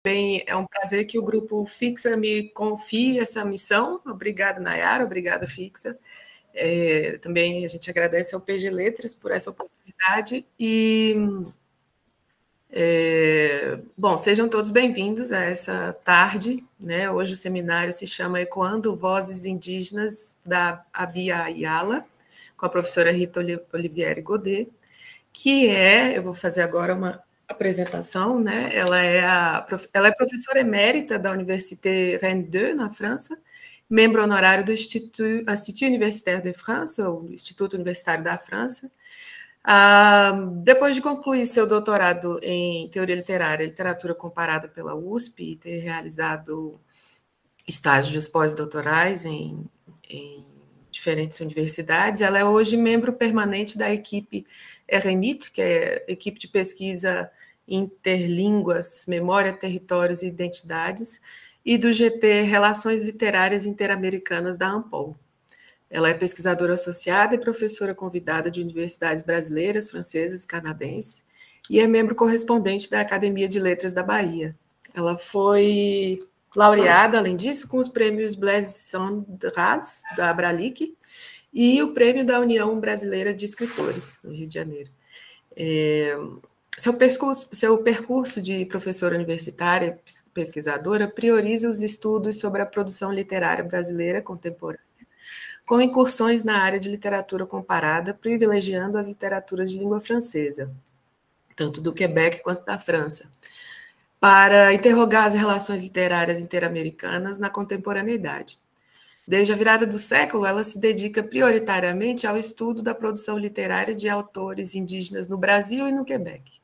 Bem, é um prazer que o Grupo Fixa me confie essa missão. Obrigada, Nayara, obrigada, Fixa. Também a gente agradece ao PG Letras por essa oportunidade. Bom, sejam todos bem-vindos a essa tarde, né? Hoje o seminário se chama Ecoando Vozes Indígenas da Abya Yala, com a professora Rita Olivieri Godet, eu vou fazer agora uma apresentação, né? Ela é professora emérita da Université Rennes 2, na França, membro honorário do Institut Universitaire de France, ou Instituto Universitário da França. Depois de concluir seu doutorado em Teoria Literária e Literatura Comparada pela USP e ter realizado estágios pós-doutorais em diferentes universidades, ela é hoje membro permanente da equipe RMIT, que é a equipe de pesquisa Interlínguas, Memória, Territórios e Identidades, e do GT Relações Literárias Interamericanas da ANPOL. Ela é pesquisadora associada e professora convidada de universidades brasileiras, francesas e canadenses, e é membro correspondente da Academia de Letras da Bahia. Ela foi laureada, além disso, com os prêmios Blaise Cendrars, da Abralic, e o prêmio da União Brasileira de Escritores, no Rio de Janeiro. Seu percurso de professora universitária, pesquisadora, prioriza os estudos sobre a produção literária brasileira contemporânea, com incursões na área de literatura comparada, privilegiando as literaturas de língua francesa, tanto do Quebec quanto da França, para interrogar as relações literárias interamericanas na contemporaneidade. Desde a virada do século, ela se dedica prioritariamente ao estudo da produção literária de autores indígenas no Brasil e no Quebec.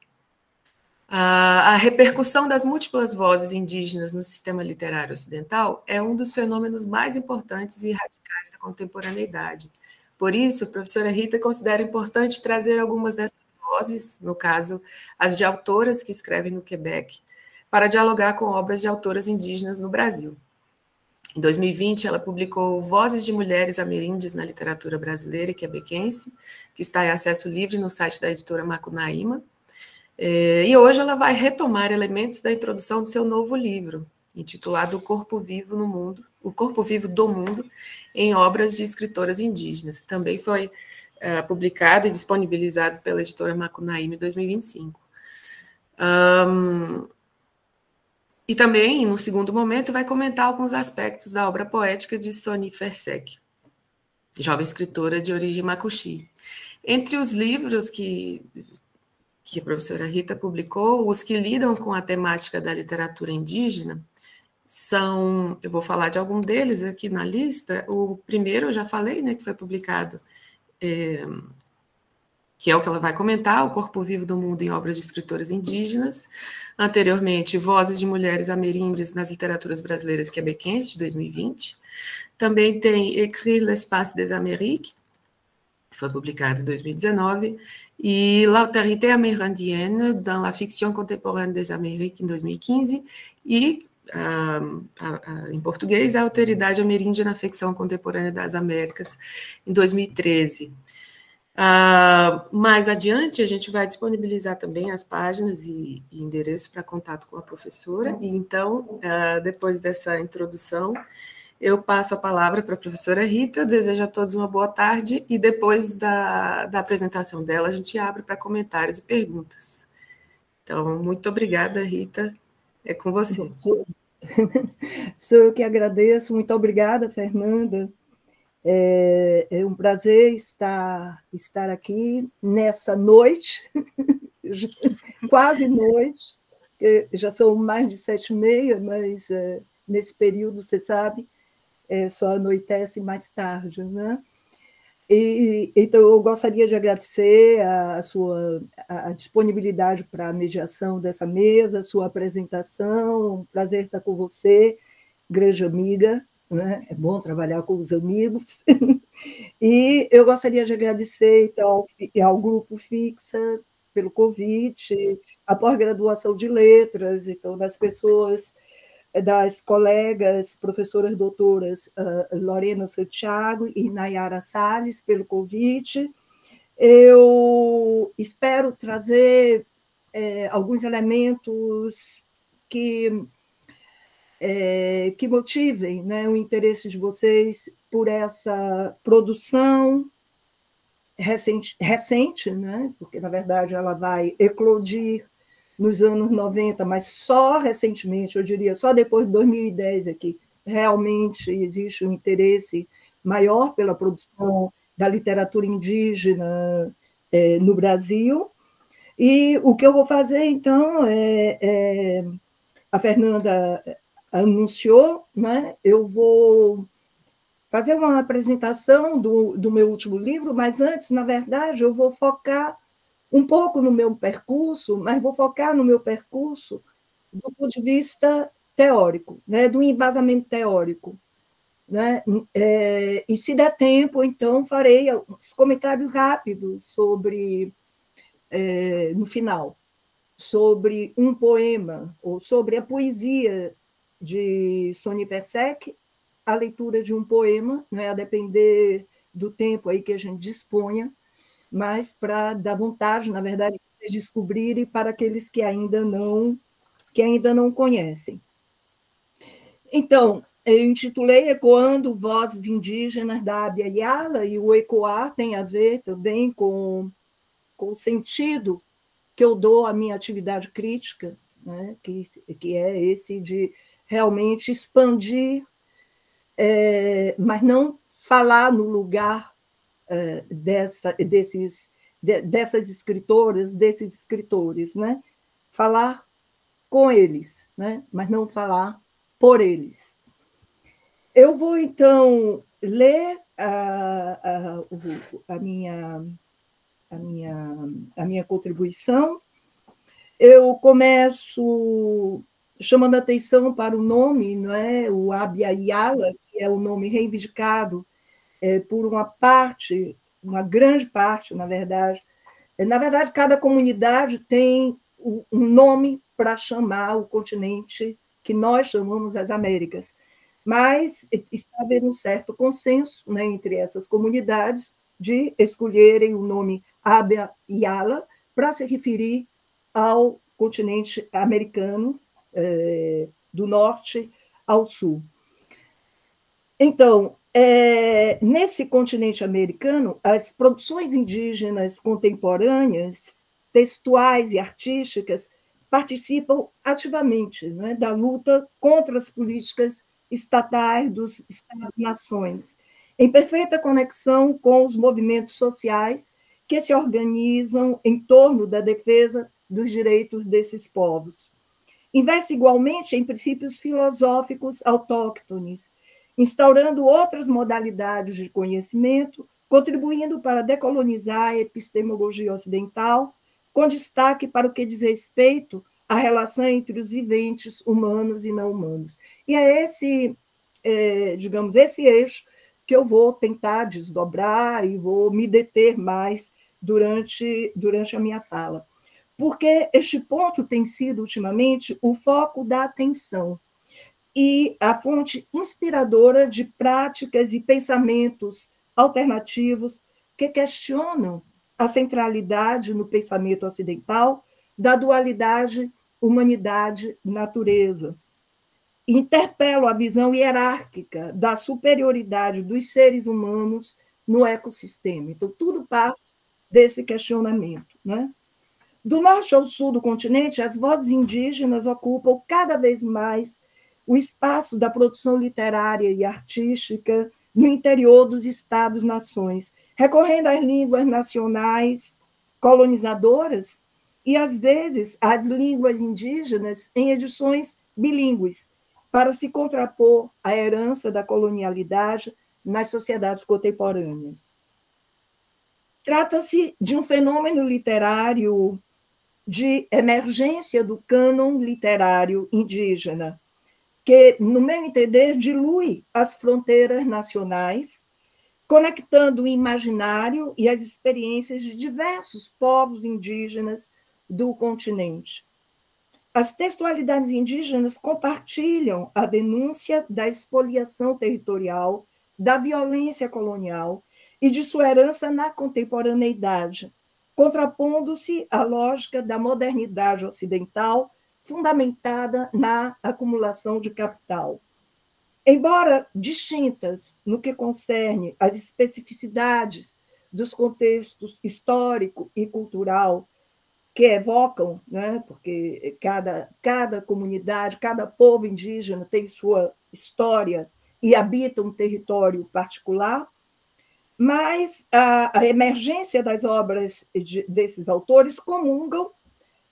A repercussão das múltiplas vozes indígenas no sistema literário ocidental é um dos fenômenos mais importantes e radicais da contemporaneidade. Por isso, a professora Rita considera importante trazer algumas dessas vozes, no caso, as de autoras que escrevem no Quebec, para dialogar com obras de autoras indígenas no Brasil. Em 2020, ela publicou Vozes de Mulheres Ameríndias na Literatura Brasileira e Quebequense, que está em acesso livre no site da editora Macunaíma. E hoje ela vai retomar elementos da introdução do seu novo livro, intitulado O Corpo Vivo no Mundo, O Corpo Vivo do Mundo, em obras de escritoras indígenas, que também foi publicado e disponibilizado pela editora Macunaíma em 2025. E também, no segundo momento, vai comentar alguns aspectos da obra poética de Soni Fersek, jovem escritora de origem macuxi. Entre os livros que a professora Rita publicou, os que lidam com a temática da literatura indígena são, eu vou falar de algum deles aqui na lista. O primeiro eu já falei, né, que foi publicado, que é o que ela vai comentar, O Corpo Vivo do Mundo em Obras de Escritoras Indígenas. Anteriormente, Vozes de Mulheres Ameríndias nas Literaturas Brasileiras Quebequenses, de 2020. Também tem Écrire l'Espace des Amériques, que foi publicado em 2019, e L'autorité amérindienne dans la fiction contemporaine des Amériques, em 2015, e, em português, A Autoridade Ameríndia na Ficção Contemporânea das Américas, em 2013. Mais adiante, a gente vai disponibilizar também as páginas e endereços para contato com a professora, e então, depois dessa introdução, eu passo a palavra para a professora Rita, desejo a todos uma boa tarde, e depois da apresentação dela, a gente abre para comentários e perguntas. Então, muito obrigada, Rita, é com você. Sou eu que agradeço, muito obrigada, Fernanda. É um prazer estar aqui nessa noite, quase noite, já são mais de 7h30, mas nesse período, você sabe, só anoitece mais tarde, né? Então, eu gostaria de agradecer a disponibilidade para a mediação dessa mesa, a sua apresentação, um prazer estar com você, grande amiga, né? É bom trabalhar com os amigos. E eu gostaria de agradecer então, ao Grupo Fixa pelo convite, a pós-graduação de letras, então, das pessoas, das colegas, professoras doutoras Lorena Santiago e Nayara Salles, pelo convite. Eu espero trazer alguns elementos que motivem, né, o interesse de vocês por essa produção recente, né, porque, na verdade, ela vai eclodir nos anos 90, mas só recentemente, eu diria, só depois de 2010 é que realmente existe um interesse maior pela produção da literatura indígena no Brasil. E o que eu vou fazer, então, a Fernanda anunciou, né? Eu vou fazer uma apresentação do meu último livro, mas antes, na verdade, eu vou focar um pouco no meu percurso, mas vou focar no meu percurso do ponto de vista teórico, né? Do embasamento teórico. Né? E, se der tempo, então, farei uns comentários rápidos sobre, no final, sobre um poema, ou sobre a poesia de Sony Versec, a leitura de um poema, né, a depender do tempo aí que a gente disponha, mas para dar vontade, na verdade, de vocês descobrirem para aqueles que ainda não conhecem. Então, eu intitulei Ecoando Vozes Indígenas da Abya Yala, e o ecoar tem a ver também com o sentido que eu dou à minha atividade crítica, né, que é esse de realmente expandir, mas não falar no lugar dessas escritoras, desses escritores, né? Falar com eles, né? Mas não falar por eles. Eu vou, então, ler a minha contribuição. Eu começo chamando atenção para o nome, não é? O Abya Yala, que é o nome reivindicado por uma grande parte, na verdade. Na verdade, cada comunidade tem um nome para chamar o continente que nós chamamos as Américas. Mas está havendo um certo consenso, né, entre essas comunidades de escolherem o nome Abya Yala para se referir ao continente americano, do norte ao sul. Então, nesse continente americano, as produções indígenas contemporâneas, textuais e artísticas, participam ativamente, né, da luta contra as políticas estatais dos Estados-nações, em perfeita conexão com os movimentos sociais que se organizam em torno da defesa dos direitos desses povos. Investe igualmente em princípios filosóficos autóctones, instaurando outras modalidades de conhecimento, contribuindo para decolonizar a epistemologia ocidental, com destaque para o que diz respeito à relação entre os viventes, humanos e não humanos. E é esse, digamos, esse eixo que eu vou tentar desdobrar e vou me deter mais durante a minha fala. Porque este ponto tem sido, ultimamente, o foco da atenção e a fonte inspiradora de práticas e pensamentos alternativos que questionam a centralidade no pensamento ocidental da dualidade humanidade-natureza. Interpelo a visão hierárquica da superioridade dos seres humanos no ecossistema. Então, tudo parte desse questionamento, né? Do norte ao sul do continente, as vozes indígenas ocupam cada vez mais o espaço da produção literária e artística no interior dos Estados-nações, recorrendo às línguas nacionais colonizadoras e, às vezes, às línguas indígenas em edições bilíngues, para se contrapor à herança da colonialidade nas sociedades contemporâneas. Trata-se de um fenômeno literário de emergência do cânon literário indígena, que, no meu entender, dilui as fronteiras nacionais, conectando o imaginário e as experiências de diversos povos indígenas do continente. As textualidades indígenas compartilham a denúncia da expoliação territorial, da violência colonial e de sua herança na contemporaneidade, contrapondo-se à lógica da modernidade ocidental, fundamentada na acumulação de capital. Embora distintas no que concerne às especificidades dos contextos histórico e cultural que evocam, né, porque cada comunidade, cada povo indígena tem sua história e habita um território particular, mas a emergência das obras desses autores comungam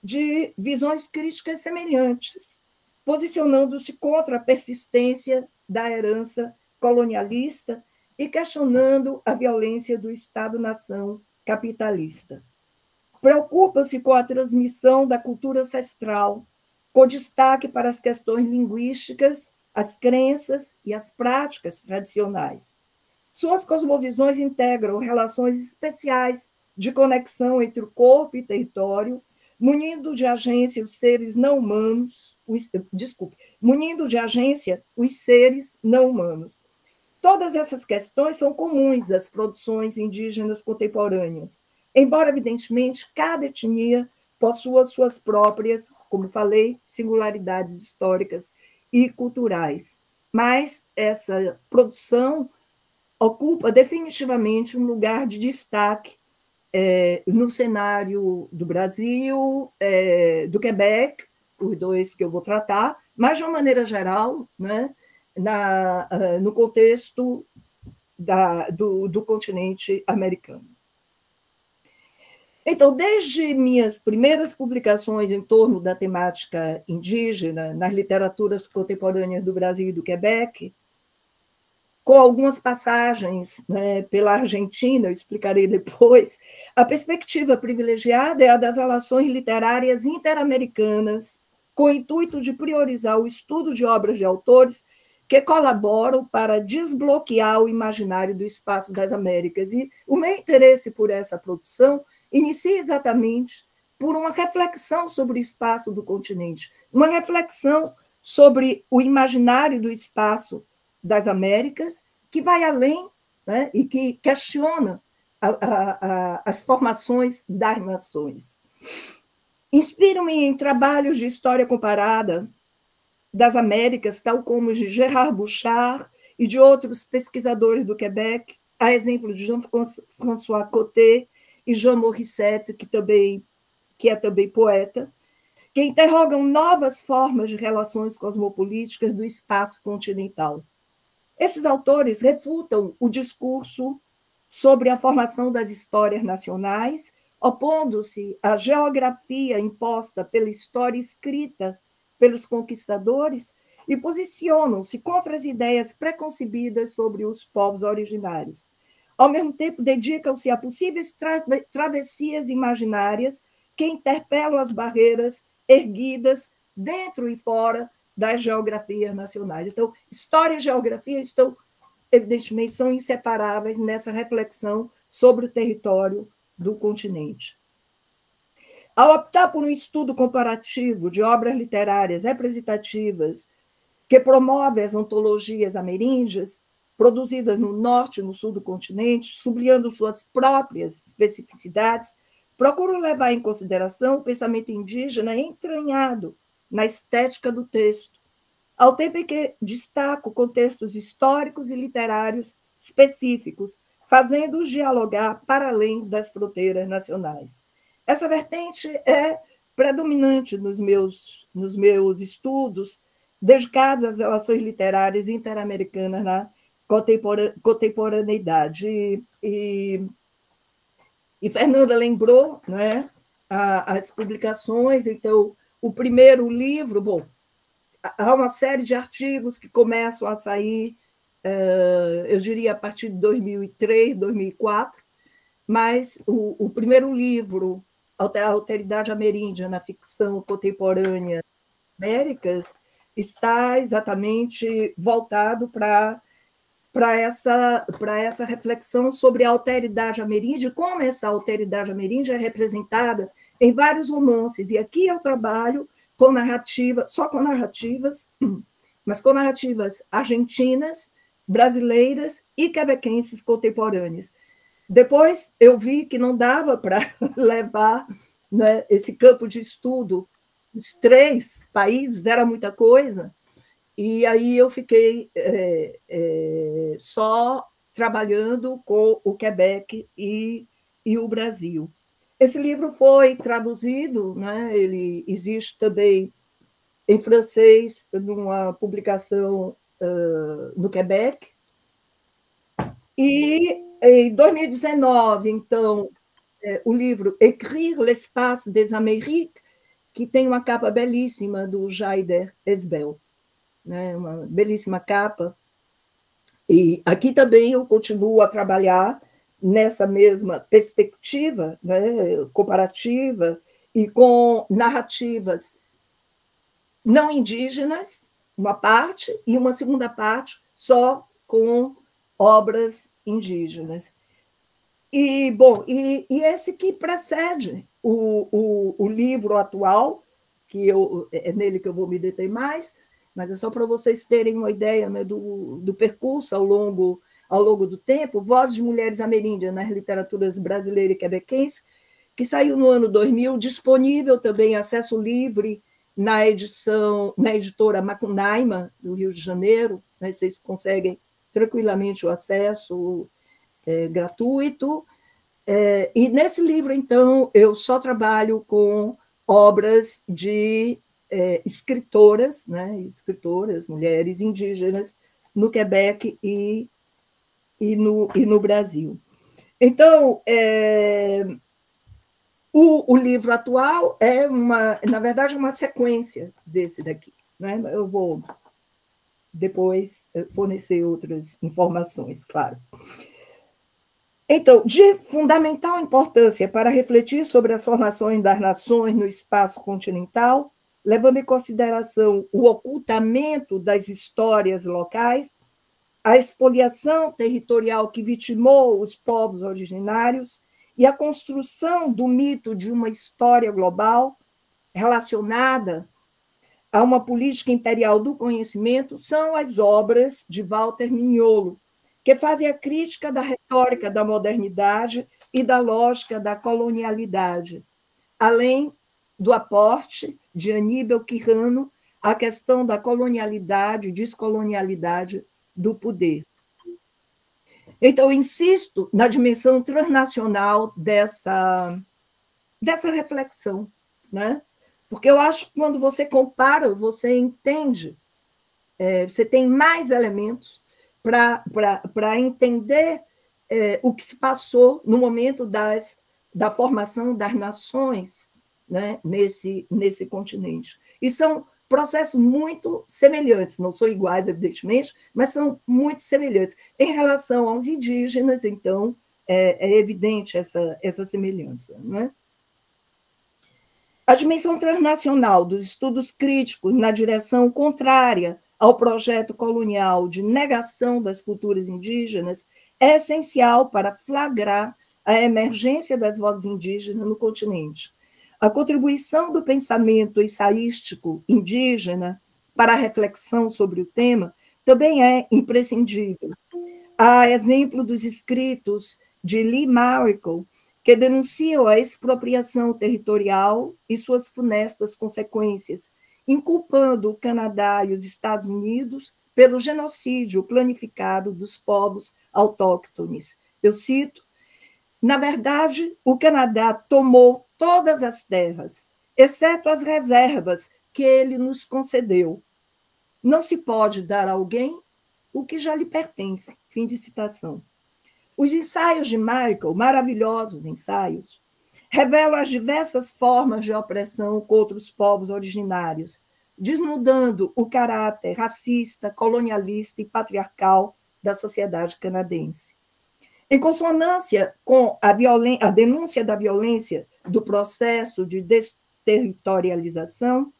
de visões críticas semelhantes, posicionando-se contra a persistência da herança colonialista e questionando a violência do Estado-nação capitalista. Preocupa-se com a transmissão da cultura ancestral, com destaque para as questões linguísticas, as crenças e as práticas tradicionais. Suas cosmovisões integram relações especiais de conexão entre o corpo e território, munindo de agência os seres não humanos, munindo de agência os seres não humanos. Todas essas questões são comuns às produções indígenas contemporâneas, embora, evidentemente, cada etnia possua suas próprias, como falei, singularidades históricas e culturais. Mas essa produção ocupa definitivamente um lugar de destaque no cenário do Brasil, do Quebec, os dois que eu vou tratar, mas, de uma maneira geral, né, no contexto do continente americano. Então, desde minhas primeiras publicações em torno da temática indígena, nas literaturas contemporâneas do Brasil e do Quebec, com algumas passagens, né, pela Argentina, eu explicarei depois, a perspectiva privilegiada é a das relações literárias interamericanas, com o intuito de priorizar o estudo de obras de autores que colaboram para desbloquear o imaginário do espaço das Américas. E o meu interesse por essa produção inicia exatamente por uma reflexão sobre o espaço do continente, uma reflexão sobre o imaginário do espaço das Américas, que vai além, né, e que questiona as formações das nações. Inspiro-me em trabalhos de história comparada das Américas, tal como os de Gerard Bouchard e de outros pesquisadores do Quebec, a exemplo de Jean-François Côté e Jean Morissette, que é também poeta, que interrogam novas formas de relações cosmopolíticas do espaço continental. Esses autores refutam o discurso sobre a formação das histórias nacionais, opondo-se à geografia imposta pela história escrita pelos conquistadores e posicionam-se contra as ideias preconcebidas sobre os povos originários. Ao mesmo tempo, dedicam-se a possíveis travessias imaginárias que interpelam as barreiras erguidas dentro e fora das geografias nacionais. Então, história e geografia evidentemente, são inseparáveis nessa reflexão sobre o território do continente. Ao optar por um estudo comparativo de obras literárias representativas que promove as ontologias ameríndias, produzidas no norte e no sul do continente, sublinhando suas próprias especificidades, procuro levar em consideração o pensamento indígena entranhado na estética do texto, ao tempo em que destaco contextos históricos e literários específicos, fazendo-os dialogar para além das fronteiras nacionais. Essa vertente é predominante nos meus estudos dedicados às relações literárias interamericanas na contemporaneidade. E Fernanda lembrou, né, as publicações. Então, o primeiro livro, bom, há uma série de artigos que começam a sair, eu diria, a partir de 2003, 2004, mas o primeiro livro, A Alteridade Ameríndia na Ficção Contemporânea Américas, está exatamente voltado para essa reflexão sobre a alteridade ameríndia, como essa alteridade ameríndia é representada em vários romances. E aqui eu trabalho com narrativa, só com narrativas, mas com narrativas argentinas, brasileiras e quebequenses contemporâneas. Depois eu vi que não dava para levar, né, esse campo de estudo os 3 países, era muita coisa, e aí eu fiquei só trabalhando com o Quebec e o Brasil. Esse livro foi traduzido, né? Ele existe também em francês, numa publicação no Quebec. E em 2019, então, o livro Écrire l'espace des Amériques, que tem uma capa belíssima do Jaider Esbel, né? Uma belíssima capa. E aqui também eu continuo a trabalhar nessa mesma perspectiva, né, comparativa, e com narrativas não indígenas, uma parte, e uma segunda parte só com obras indígenas. E, bom, e esse que precede o livro atual, que é nele que eu vou me deter mais, mas é só para vocês terem uma ideia, né, do percurso ao longo do tempo, Vozes de Mulheres Ameríndias nas Literaturas Brasileira e Quebequense, que saiu no ano 2000, disponível também, acesso livre, na editora Macunaíma, do Rio de Janeiro, né, vocês conseguem tranquilamente o acesso gratuito. E nesse livro, então, eu só trabalho com obras de escritoras, né, escritoras, mulheres indígenas, no Quebec e no Brasil. Então, o livro atual é, na verdade, uma sequência desse daqui, né? Eu vou depois fornecer outras informações, claro. Então, de fundamental importância para refletir sobre as formações das nações no espaço continental, levando em consideração o ocultamento das histórias locais, a expoliação territorial que vitimou os povos originários e a construção do mito de uma história global relacionada a uma política imperial do conhecimento, são as obras de Walter Mignolo, que fazem a crítica da retórica da modernidade e da lógica da colonialidade, além do aporte de Aníbal Quirano à questão da colonialidade e descolonialidade do poder. Então, eu insisto na dimensão transnacional dessa reflexão, né? Porque eu acho que quando você compara, você entende, você tem mais elementos para entender o que se passou no momento da formação das nações, né, nesse continente. E são processos muito semelhantes, não são iguais, evidentemente, mas são muito semelhantes. Em relação aos indígenas, então, é evidente essa semelhança, né? A dimensão transnacional dos estudos críticos na direção contrária ao projeto colonial de negação das culturas indígenas é essencial para flagrar a emergência das vozes indígenas no continente. A contribuição do pensamento ensaístico indígena para a reflexão sobre o tema também é imprescindível. Há exemplo dos escritos de Lee Miracle, que denunciam a expropriação territorial e suas funestas consequências, inculpando o Canadá e os Estados Unidos pelo genocídio planificado dos povos autóctones. Eu cito: na verdade, o Canadá tomou todas as terras, exceto as reservas que ele nos concedeu. Não se pode dar a alguém o que já lhe pertence. Fim de citação. Os ensaios de Michael, maravilhosos ensaios, revelam as diversas formas de opressão contra os povos originários, desnudando o caráter racista, colonialista e patriarcal da sociedade canadense. Em consonância com a denúncia da violência do processo de desterritorialização,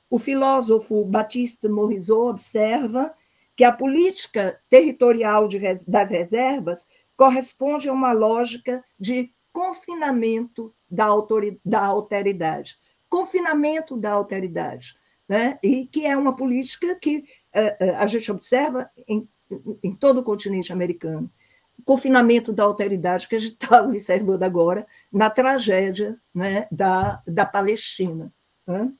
o filósofo Baptiste Morisot observa que a política territorial das reservas corresponde a uma lógica de confinamento da alteridade. Confinamento da alteridade, né? E que é uma política que a gente observa em todo o continente americano. Confinamento da alteridade que a gente está observando agora na tragédia, né, da Palestina, né?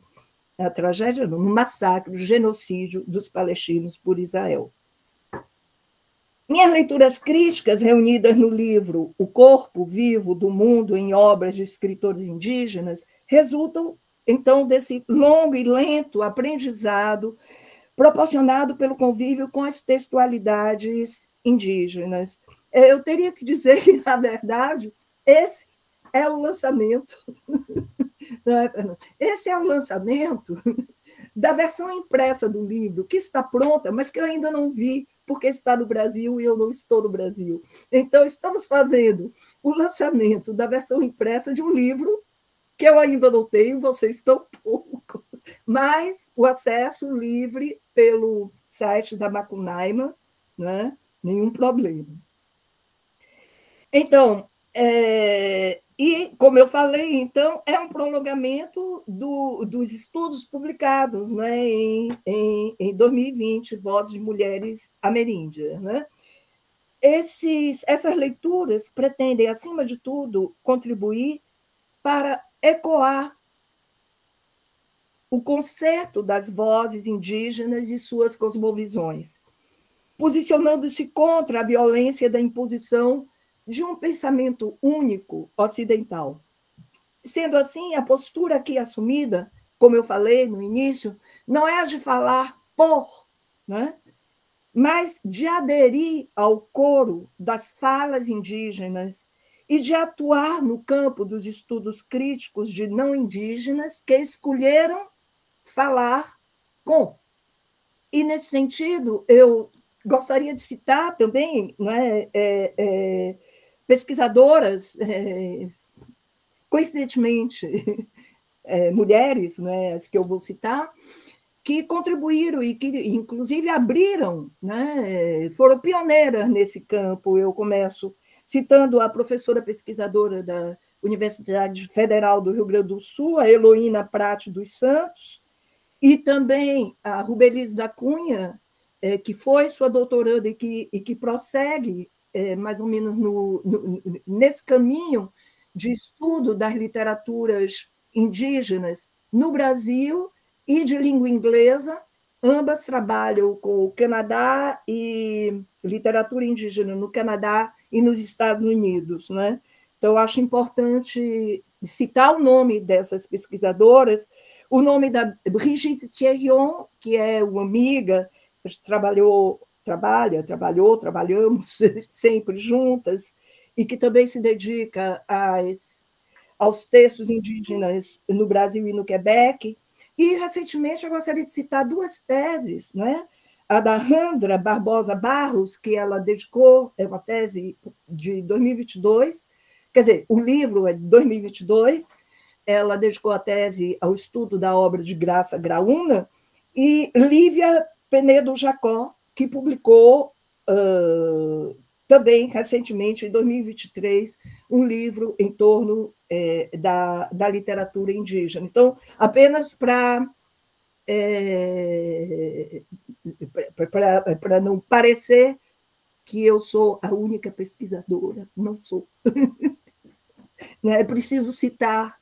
a tragédia no massacre, o genocídio dos palestinos por Israel. Minhas leituras críticas, reunidas no livro O Corpo Vivo do Mundo em Obras de Escritores Indígenas, resultam, então, desse longo e lento aprendizado proporcionado pelo convívio com as textualidades indígenas. Eu teria que dizer que, na verdade, esse é o lançamento, esse é o lançamento da versão impressa do livro, que está pronta, mas que eu ainda não vi, porque está no Brasil e eu não estou no Brasil. Então, estamos fazendo o lançamento da versão impressa de um livro que eu ainda não tenho, vocês tampouco, mas o acesso livre pelo site da Macunaíma, né? Nenhum problema. Então, e, como eu falei, então, é um prolongamento dos estudos publicados, né, em 2020, Vozes de Mulheres Ameríndias. Né? Essas leituras pretendem, acima de tudo, contribuir para ecoar o concerto das vozes indígenas e suas cosmovisões, posicionando-se contra a violência da imposição de um pensamento único ocidental. Sendo assim, a postura aqui assumida, como eu falei no início, não é a de falar por, né? Mas de aderir ao coro das falas indígenas e de atuar no campo dos estudos críticos de não indígenas que escolheram falar com. E, nesse sentido, eu gostaria de citar também, né, pesquisadoras, coincidentemente, mulheres, né, as que eu vou citar, que contribuíram e que, inclusive, abriram, né, foram pioneiras nesse campo. Eu começo citando a professora pesquisadora da Universidade Federal do Rio Grande do Sul, a Heloína Prate dos Santos, e também a Rubelize da Cunha, que foi sua doutoranda e que prossegue mais ou menos nesse caminho de estudo das literaturas indígenas no Brasil e de língua inglesa. Ambas trabalham com o Canadá e literatura indígena no Canadá e nos Estados Unidos. Né? Então, eu acho importante citar o nome dessas pesquisadoras, o nome da Brigitte Thierryon, que é uma amiga, trabalhamos sempre juntas, e que também se dedica aos textos indígenas no Brasil e no Quebec. E, recentemente, eu gostaria de citar duas teses, né? A da Randra Barbosa Barros, que ela dedicou, é uma tese de 2022, quer dizer, o livro é de 2022, ela dedicou a tese ao estudo da obra de Graça Graúna, e Lívia Penedo Jacó, que publicou também recentemente, em 2023, um livro em torno da literatura indígena. Então, apenas para não parecer que eu sou a única pesquisadora, não sou. É preciso citar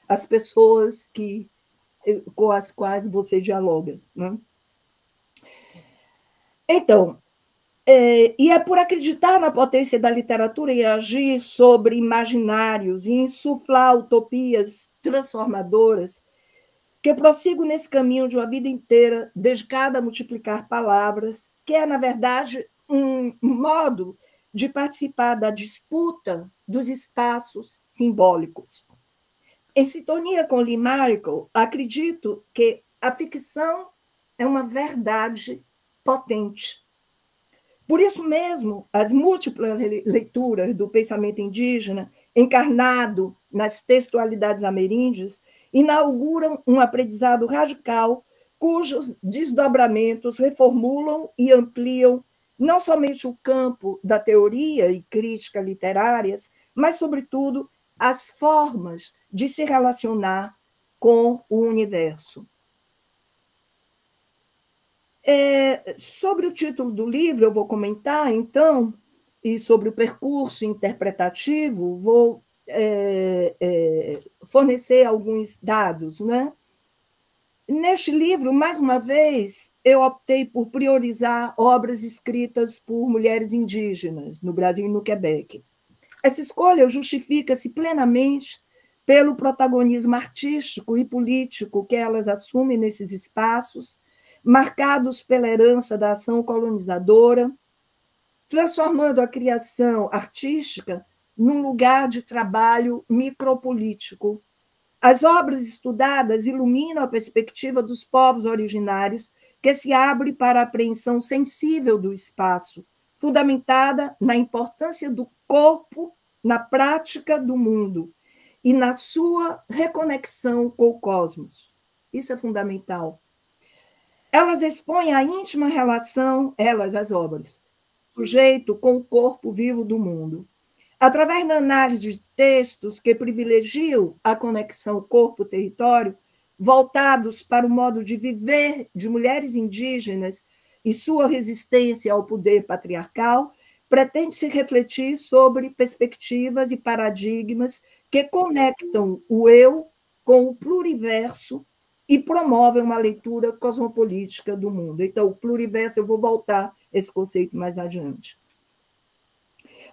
as pessoas com as quais você dialoga. Né? Então, e é por acreditar na potência da literatura e agir sobre imaginários e insuflar utopias transformadoras que prossigo nesse caminho de uma vida inteira dedicada a multiplicar palavras, que é, na verdade, um modo de participar da disputa dos espaços simbólicos. Em sintonia com Lee Michael, acredito que a ficção é uma verdade potente. Por isso mesmo, as múltiplas leituras do pensamento indígena, encarnado nas textualidades ameríndias, inauguram um aprendizado radical cujos desdobramentos reformulam e ampliam não somente o campo da teoria e crítica literárias, mas, sobretudo, as formas de se relacionar com o universo. Sobre o título do livro, eu vou comentar, então, e sobre o percurso interpretativo, vou fornecer alguns dados. Né? Neste livro, mais uma vez, eu optei por priorizar obras escritas por mulheres indígenas no Brasil e no Quebec. Essa escolha justifica-se plenamente pelo protagonismo artístico e político que elas assumem nesses espaços, marcados pela herança da ação colonizadora, transformando a criação artística num lugar de trabalho micropolítico. As obras estudadas iluminam a perspectiva dos povos originários, que se abre para a apreensão sensível do espaço, fundamentada na importância do corpo na prática do mundo e na sua reconexão com o cosmos. Isso é fundamental. Elas expõem a íntima relação, as obras, sujeito com o corpo vivo do mundo. Através da análise de textos que privilegiam a conexão corpo-território, voltados para o modo de viver de mulheres indígenas e sua resistência ao poder patriarcal, pretende-se refletir sobre perspectivas e paradigmas que conectam o eu com o pluriverso e promovem uma leitura cosmopolítica do mundo. Então, o pluriverso, eu vou voltar a esse conceito mais adiante.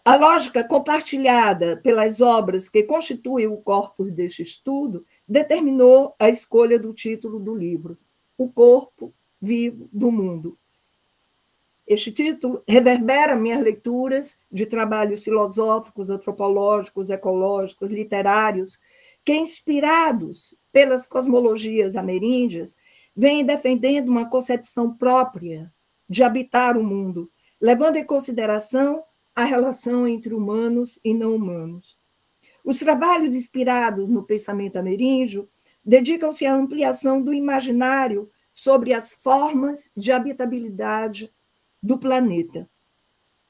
A lógica compartilhada pelas obras que constituem o corpus deste estudo determinou a escolha do título do livro, O Corpo Vivo do Mundo. Este título reverbera minhas leituras de trabalhos filosóficos, antropológicos, ecológicos, literários, que, inspirados pelas cosmologias ameríndias, vêm defendendo uma concepção própria de habitar o mundo, levando em consideração a relação entre humanos e não humanos. Os trabalhos inspirados no pensamento ameríndio dedicam-se à ampliação do imaginário sobre as formas de habitabilidade do planeta.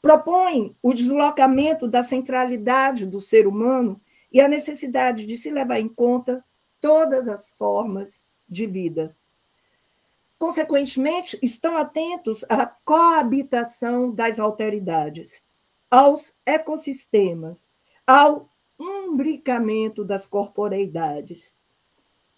Propõem o deslocamento da centralidade do ser humano e a necessidade de se levar em conta todas as formas de vida. Consequentemente, estão atentos à coabitação das alteridades, aos ecossistemas, ao imbricamento das corporeidades.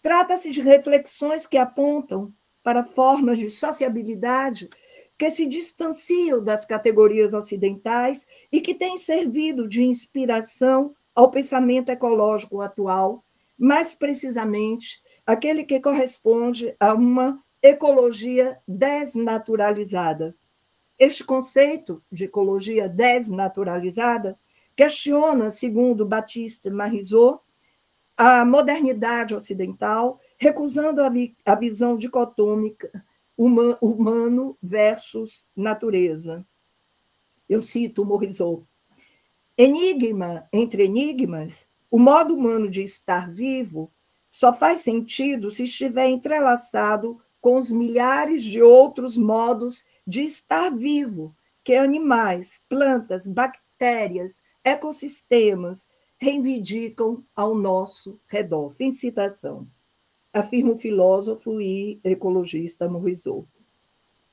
Trata-se de reflexões que apontam para formas de sociabilidade que se distanciam das categorias ocidentais e que têm servido de inspiração ao pensamento ecológico atual, mais precisamente aquele que corresponde a uma ecologia desnaturalizada. Este conceito de ecologia desnaturalizada questiona, segundo Baptiste Marizeau, a modernidade ocidental, recusando a visão dicotômica humano versus natureza. Eu cito Marizeau. Enigma entre enigmas, o modo humano de estar vivo só faz sentido se estiver entrelaçado com os milhares de outros modos de estar vivo que animais, plantas, bactérias, ecossistemas reivindicam ao nosso redor. Fim de citação. Afirma o filósofo e ecologista Marizeau.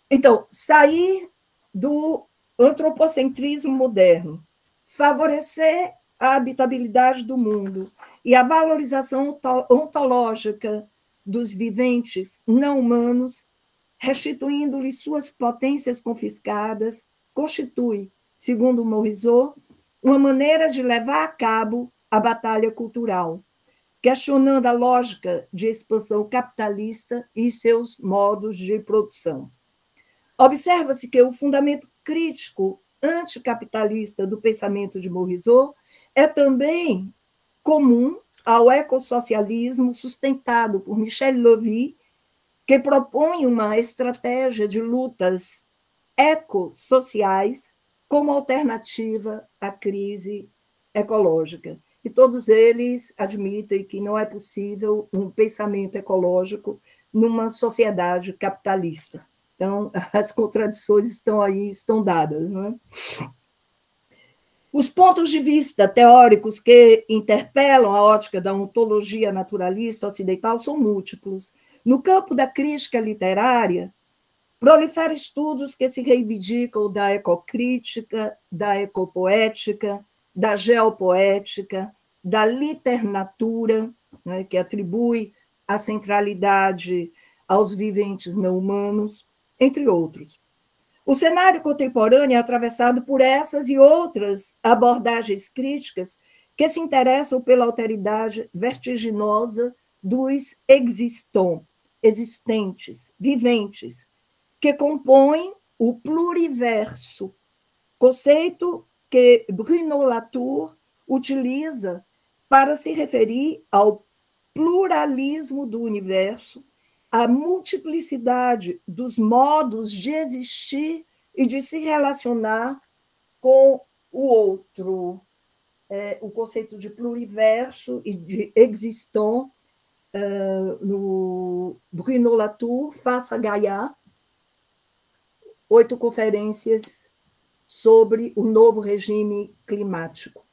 Então, sair do antropocentrismo moderno, favorecer a habitabilidade do mundo e a valorização ontológica dos viventes não humanos, restituindo-lhes suas potências confiscadas, constitui, segundo Marizeau, uma maneira de levar a cabo a batalha cultural, questionando a lógica de expansão capitalista e seus modos de produção. Observa-se que o fundamento crítico anticapitalista do pensamento de Marizeau é também comum ao ecossocialismo sustentado por Michel Levy, que propõe uma estratégia de lutas ecossociais como alternativa à crise ecológica. E todos eles admitem que não é possível um pensamento ecológico numa sociedade capitalista. Então, as contradições estão aí, estão dadas, não é? Os pontos de vista teóricos que interpelam a ótica da ontologia naturalista ocidental são múltiplos. No campo da crítica literária, proliferam estudos que se reivindicam da ecocrítica, da ecopoética, da geopoética, da liternatura, né, que atribui a centralidade aos viventes não humanos, entre outros. O cenário contemporâneo é atravessado por essas e outras abordagens críticas que se interessam pela alteridade vertiginosa dos existentes, viventes, que compõem o pluriverso, conceito que Bruno Latour utiliza para se referir ao pluralismo do universo, à multiplicidade dos modos de existir e de se relacionar com o outro. O conceito de pluriverso e de existant, no Bruno Latour, Face à Gaia, 8 conferências sobre o novo regime climático.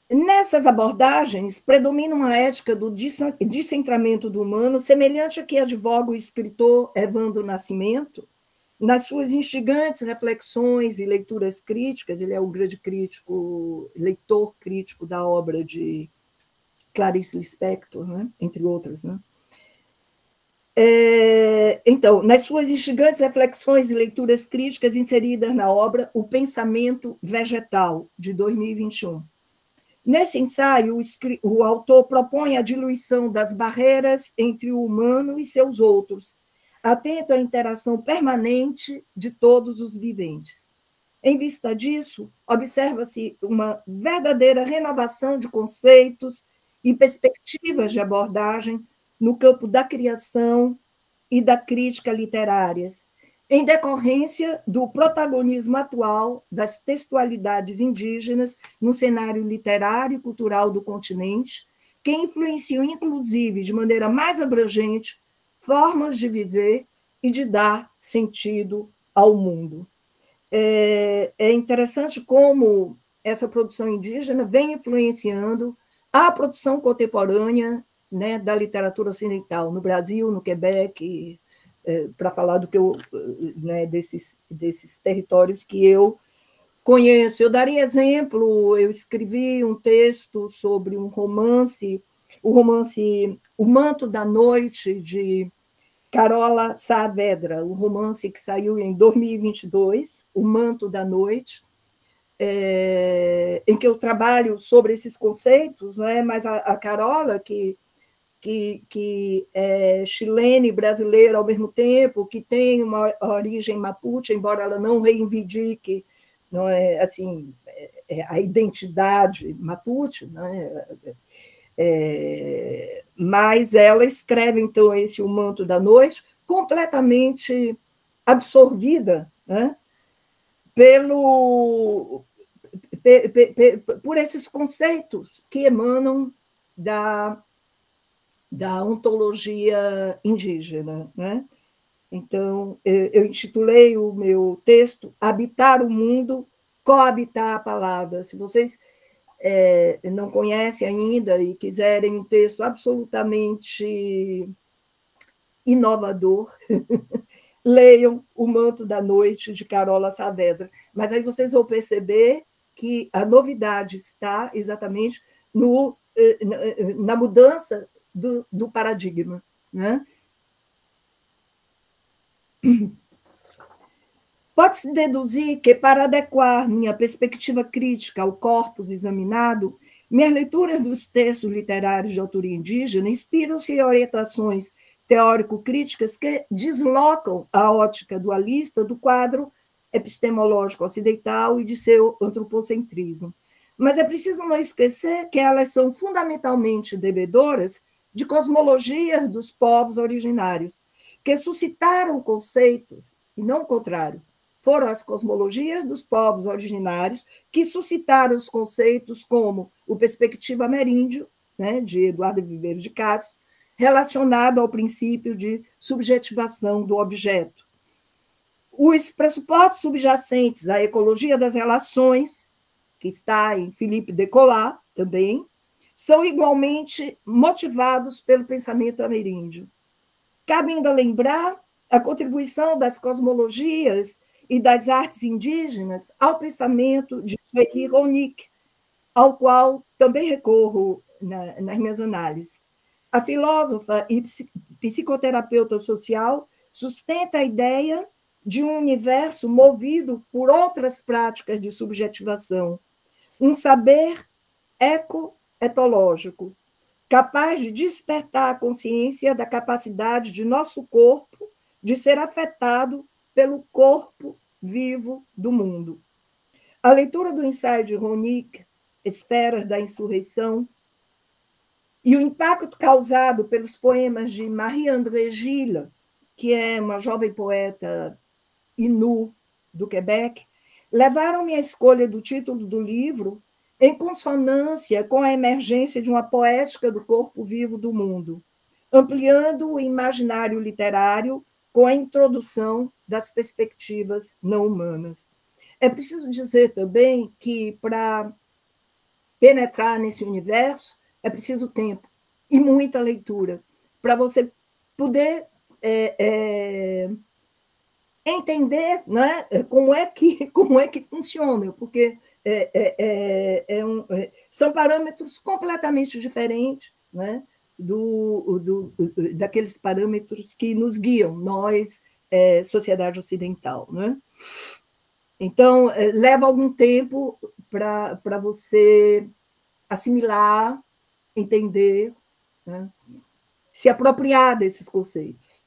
Nessas abordagens, predomina uma ética do descentramento do humano, semelhante a que advoga o escritor Evandro Nascimento, nas suas instigantes reflexões e leituras críticas. Ele é o grande crítico, leitor crítico da obra de Clarice Lispector, né? Entre outras, né? Então, nas suas instigantes reflexões e leituras críticas inseridas na obra O Pensamento Vegetal, de 2021. Nesse ensaio, o autor propõe a diluição das barreiras entre o humano e seus outros, atento à interação permanente de todos os viventes. Em vista disso, observa-se uma verdadeira renovação de conceitos e perspectivas de abordagem no campo da criação e da crítica literárias, em decorrência do protagonismo atual das textualidades indígenas no cenário literário e cultural do continente, que influenciam, inclusive, de maneira mais abrangente, formas de viver e de dar sentido ao mundo. É interessante como essa produção indígena vem influenciando a produção contemporânea, né, da literatura ocidental, no Brasil, no Quebec, para falar do que eu, né, desses territórios que eu conheço. Eu daria exemplo, eu escrevi um texto sobre um romance, o romance O Manto da Noite, de Carola Saavedra, um romance que saiu em 2022, O Manto da Noite, em que eu trabalho sobre esses conceitos, né? Mas a Carola, que é chilena e brasileira ao mesmo tempo, que tem uma origem mapuche, embora ela não reivindique, não é, assim, a identidade mapuche, né? Mas ela escreve, então, esse O Manto da Noite, completamente absorvida, né, por esses conceitos que emanam da ontologia indígena, né? Então, eu intitulei o meu texto Habitar o Mundo, Coabitar a Palavra. Se vocês não conhecem ainda e quiserem um texto absolutamente inovador, leiam O Manto da Noite, de Carola Saavedra. Mas aí vocês vão perceber que a novidade está exatamente na mudança do paradigma, né? Pode-se deduzir que, para adequar minha perspectiva crítica ao corpus examinado, minhas leituras dos textos literários de autoria indígena inspiram-se em orientações teórico-críticas que deslocam a ótica dualista do quadro epistemológico ocidental e de seu antropocentrismo. Mas é preciso não esquecer que elas são fundamentalmente devedoras de cosmologias dos povos originários, que suscitaram conceitos, e não o contrário. Foram as cosmologias dos povos originários que suscitaram os conceitos como o perspectiva ameríndio, né, de Eduardo Viveiro de Castro, relacionado ao princípio de subjetivação do objeto. Os pressupostos subjacentes à ecologia das relações, que está em Philippe Descola também, são igualmente motivados pelo pensamento ameríndio. Cabe ainda lembrar a contribuição das cosmologias e das artes indígenas ao pensamento de Sueli Ronick, ao qual também recorro nas minhas análises. A filósofa e psicoterapeuta social sustenta a ideia de um universo movido por outras práticas de subjetivação, um saber eco-etológico, capaz de despertar a consciência da capacidade de nosso corpo de ser afetado pelo corpo vivo do mundo. A leitura do ensaio de Ronick, Esferas da Insurreição, e o impacto causado pelos poemas de Marie-André Gille, que é uma jovem poeta Innu do Quebec, levaram-me à escolha do título do livro em consonância com a emergência de uma poética do corpo vivo do mundo, ampliando o imaginário literário com a introdução das perspectivas não humanas. É preciso dizer também que, para penetrar nesse universo, é preciso tempo e muita leitura, para você poder entender, né, como é que funciona, porque são parâmetros completamente diferentes, né, daqueles parâmetros que nos guiam, nós, sociedade ocidental. Né? Então, leva algum tempo para você assimilar, entender, né, se apropriar desses conceitos.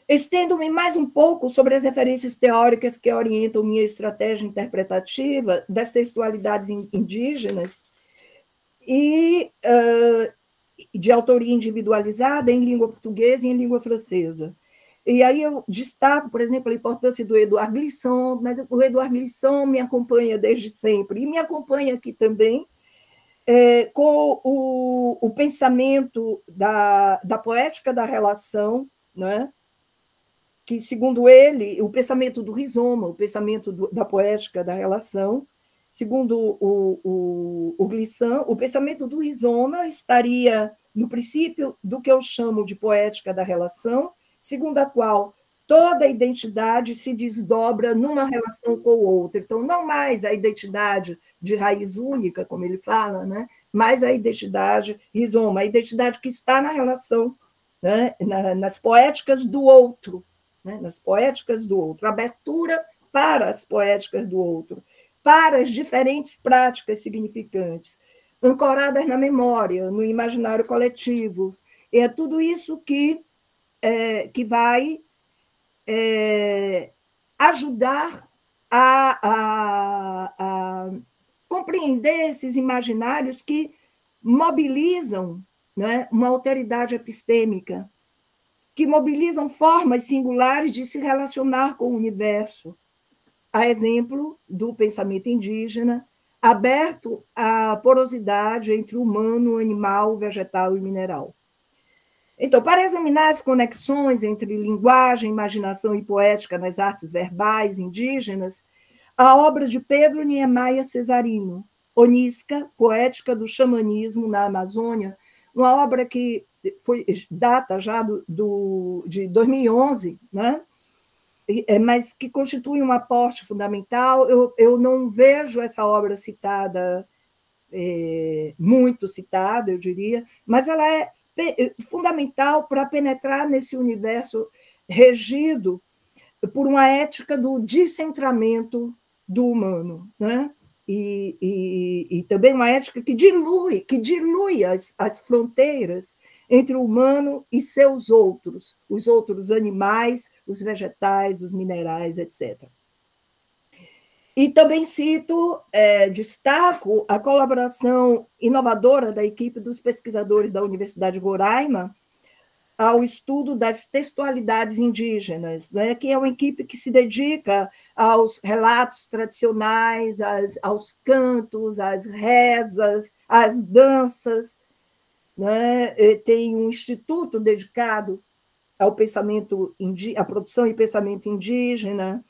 Estendo-me mais um pouco sobre as referências teóricas que orientam minha estratégia interpretativa das textualidades indígenas e de autoria individualizada em língua portuguesa e em língua francesa. E aí eu destaco, por exemplo, a importância do Édouard Glissant, mas o Édouard Glissant me acompanha desde sempre, e me acompanha aqui também, com o pensamento da poética da relação, né? Que, segundo ele, o pensamento do rizoma, o pensamento da poética da relação, segundo o Glissant, o pensamento do rizoma estaria no princípio do que eu chamo de poética da relação, segundo a qual toda identidade se desdobra numa relação com o outro. Então, não mais a identidade de raiz única, como ele fala, né? Mas a identidade rizoma, a identidade que está na relação, né? Nas poéticas do outro, né? Nas poéticas do outro, abertura para as poéticas do outro, para as diferentes práticas significantes, ancoradas na memória, no imaginário coletivo. E é tudo isso que vai ajudar a compreender esses imaginários que mobilizam, né, uma alteridade epistêmica, que mobilizam formas singulares de se relacionar com o universo, a exemplo do pensamento indígena, aberto à porosidade entre humano, animal, vegetal e mineral. Então, para examinar as conexões entre linguagem, imaginação e poética nas artes verbais indígenas, a obra de Pedro Niemeyer Cesarino, Onisca, Poética do Xamanismo na Amazônia, uma obra que data já de 2011, né? Mas que constitui um aporte fundamental. Eu não vejo essa obra citada, muito citada, eu diria, mas ela é fundamental para penetrar nesse universo regido por uma ética do descentramento do humano, né? E também uma ética que dilui as fronteiras entre o humano e seus outros, os outros animais, os vegetais, os minerais, etc. E também destaco a colaboração inovadora da equipe dos pesquisadores da Universidade de Roraima ao estudo das textualidades indígenas, né, que é uma equipe que se dedica aos relatos tradicionais, aos cantos, às rezas, às danças, né? Tem um instituto dedicado ao pensamento, à produção e pensamento indígena,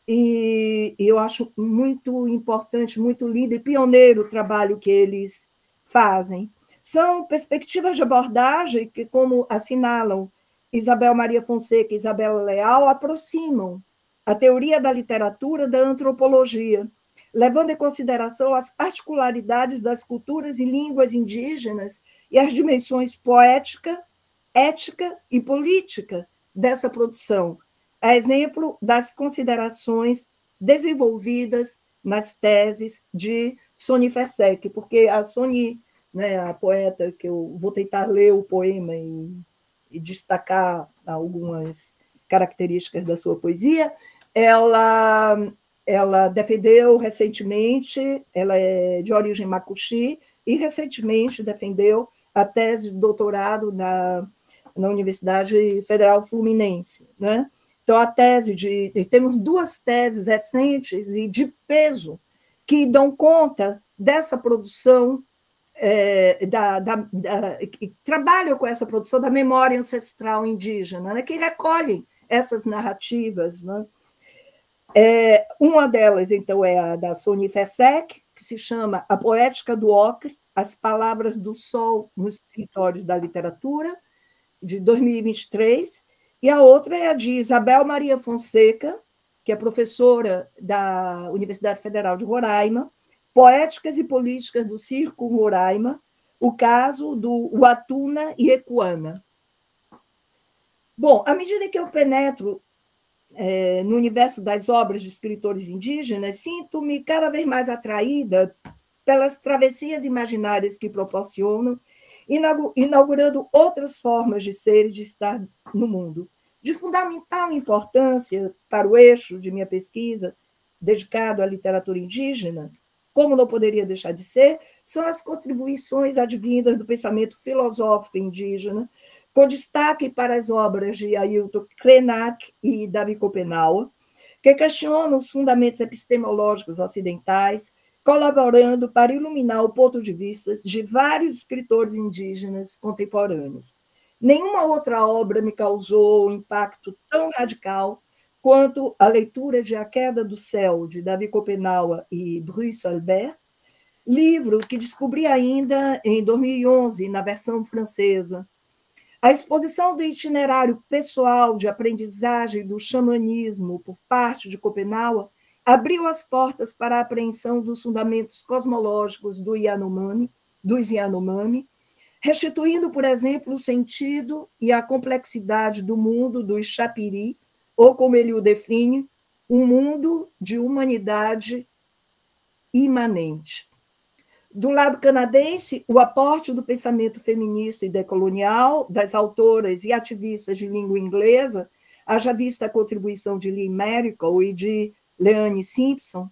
e eu acho muito importante, muito lindo e pioneiro o trabalho que eles fazem. São perspectivas de abordagem que, como assinalam Isabel Maria Fonseca e Isabela Leal, aproximam a teoria da literatura da antropologia, levando em consideração as particularidades das culturas e línguas indígenas e as dimensões poética, ética e política dessa produção, a exemplo das considerações desenvolvidas nas teses de Soni Fersek, porque a Soni, né, a poeta, que eu vou tentar ler o poema e destacar algumas características da sua poesia, ela defendeu recentemente, ela é de origem macuxi, e recentemente defendeu a tese de doutorado na Universidade Federal Fluminense, né? Então, temos duas teses recentes e de peso que dão conta dessa produção, que trabalham com essa produção da memória ancestral indígena, né? Que recolhem essas narrativas, né? Uma delas, então, é a da Soni Fersek, que se chama A Poética do Ocre, As Palavras do Sol nos Territórios da Literatura, de 2023, e a outra é a de Isabel Maria Fonseca, que é professora da Universidade Federal de Roraima, Poéticas e Políticas do Circo Roraima, o caso do Uatuna e Ecuana. Bom, à medida que eu penetro no universo das obras de escritores indígenas, sinto-me cada vez mais atraída pelas travessias imaginárias que proporcionam, inaugurando outras formas de ser e de estar no mundo. De fundamental importância para o eixo de minha pesquisa, dedicado à literatura indígena, como não poderia deixar de ser, são as contribuições advindas do pensamento filosófico indígena, com destaque para as obras de Ailton Krenak e Davi Copenaua, que questionam os fundamentos epistemológicos ocidentais, colaborando para iluminar o ponto de vista de vários escritores indígenas contemporâneos. Nenhuma outra obra me causou um impacto tão radical quanto a leitura de A Queda do Céu, de Davi Copenaua e Bruce Albert, livro que descobri ainda em 2011, na versão francesa. A exposição do itinerário pessoal de aprendizagem do xamanismo por parte de Copenaua abriu as portas para a apreensão dos fundamentos cosmológicos dos Yanomami, restituindo, por exemplo, o sentido e a complexidade do mundo dos Chapiri, ou, como ele o define, um mundo de humanidade imanente. Do lado canadense, o aporte do pensamento feminista e decolonial das autoras e ativistas de língua inglesa, haja vista a contribuição de Lee Mericle e de Leanne Simpson,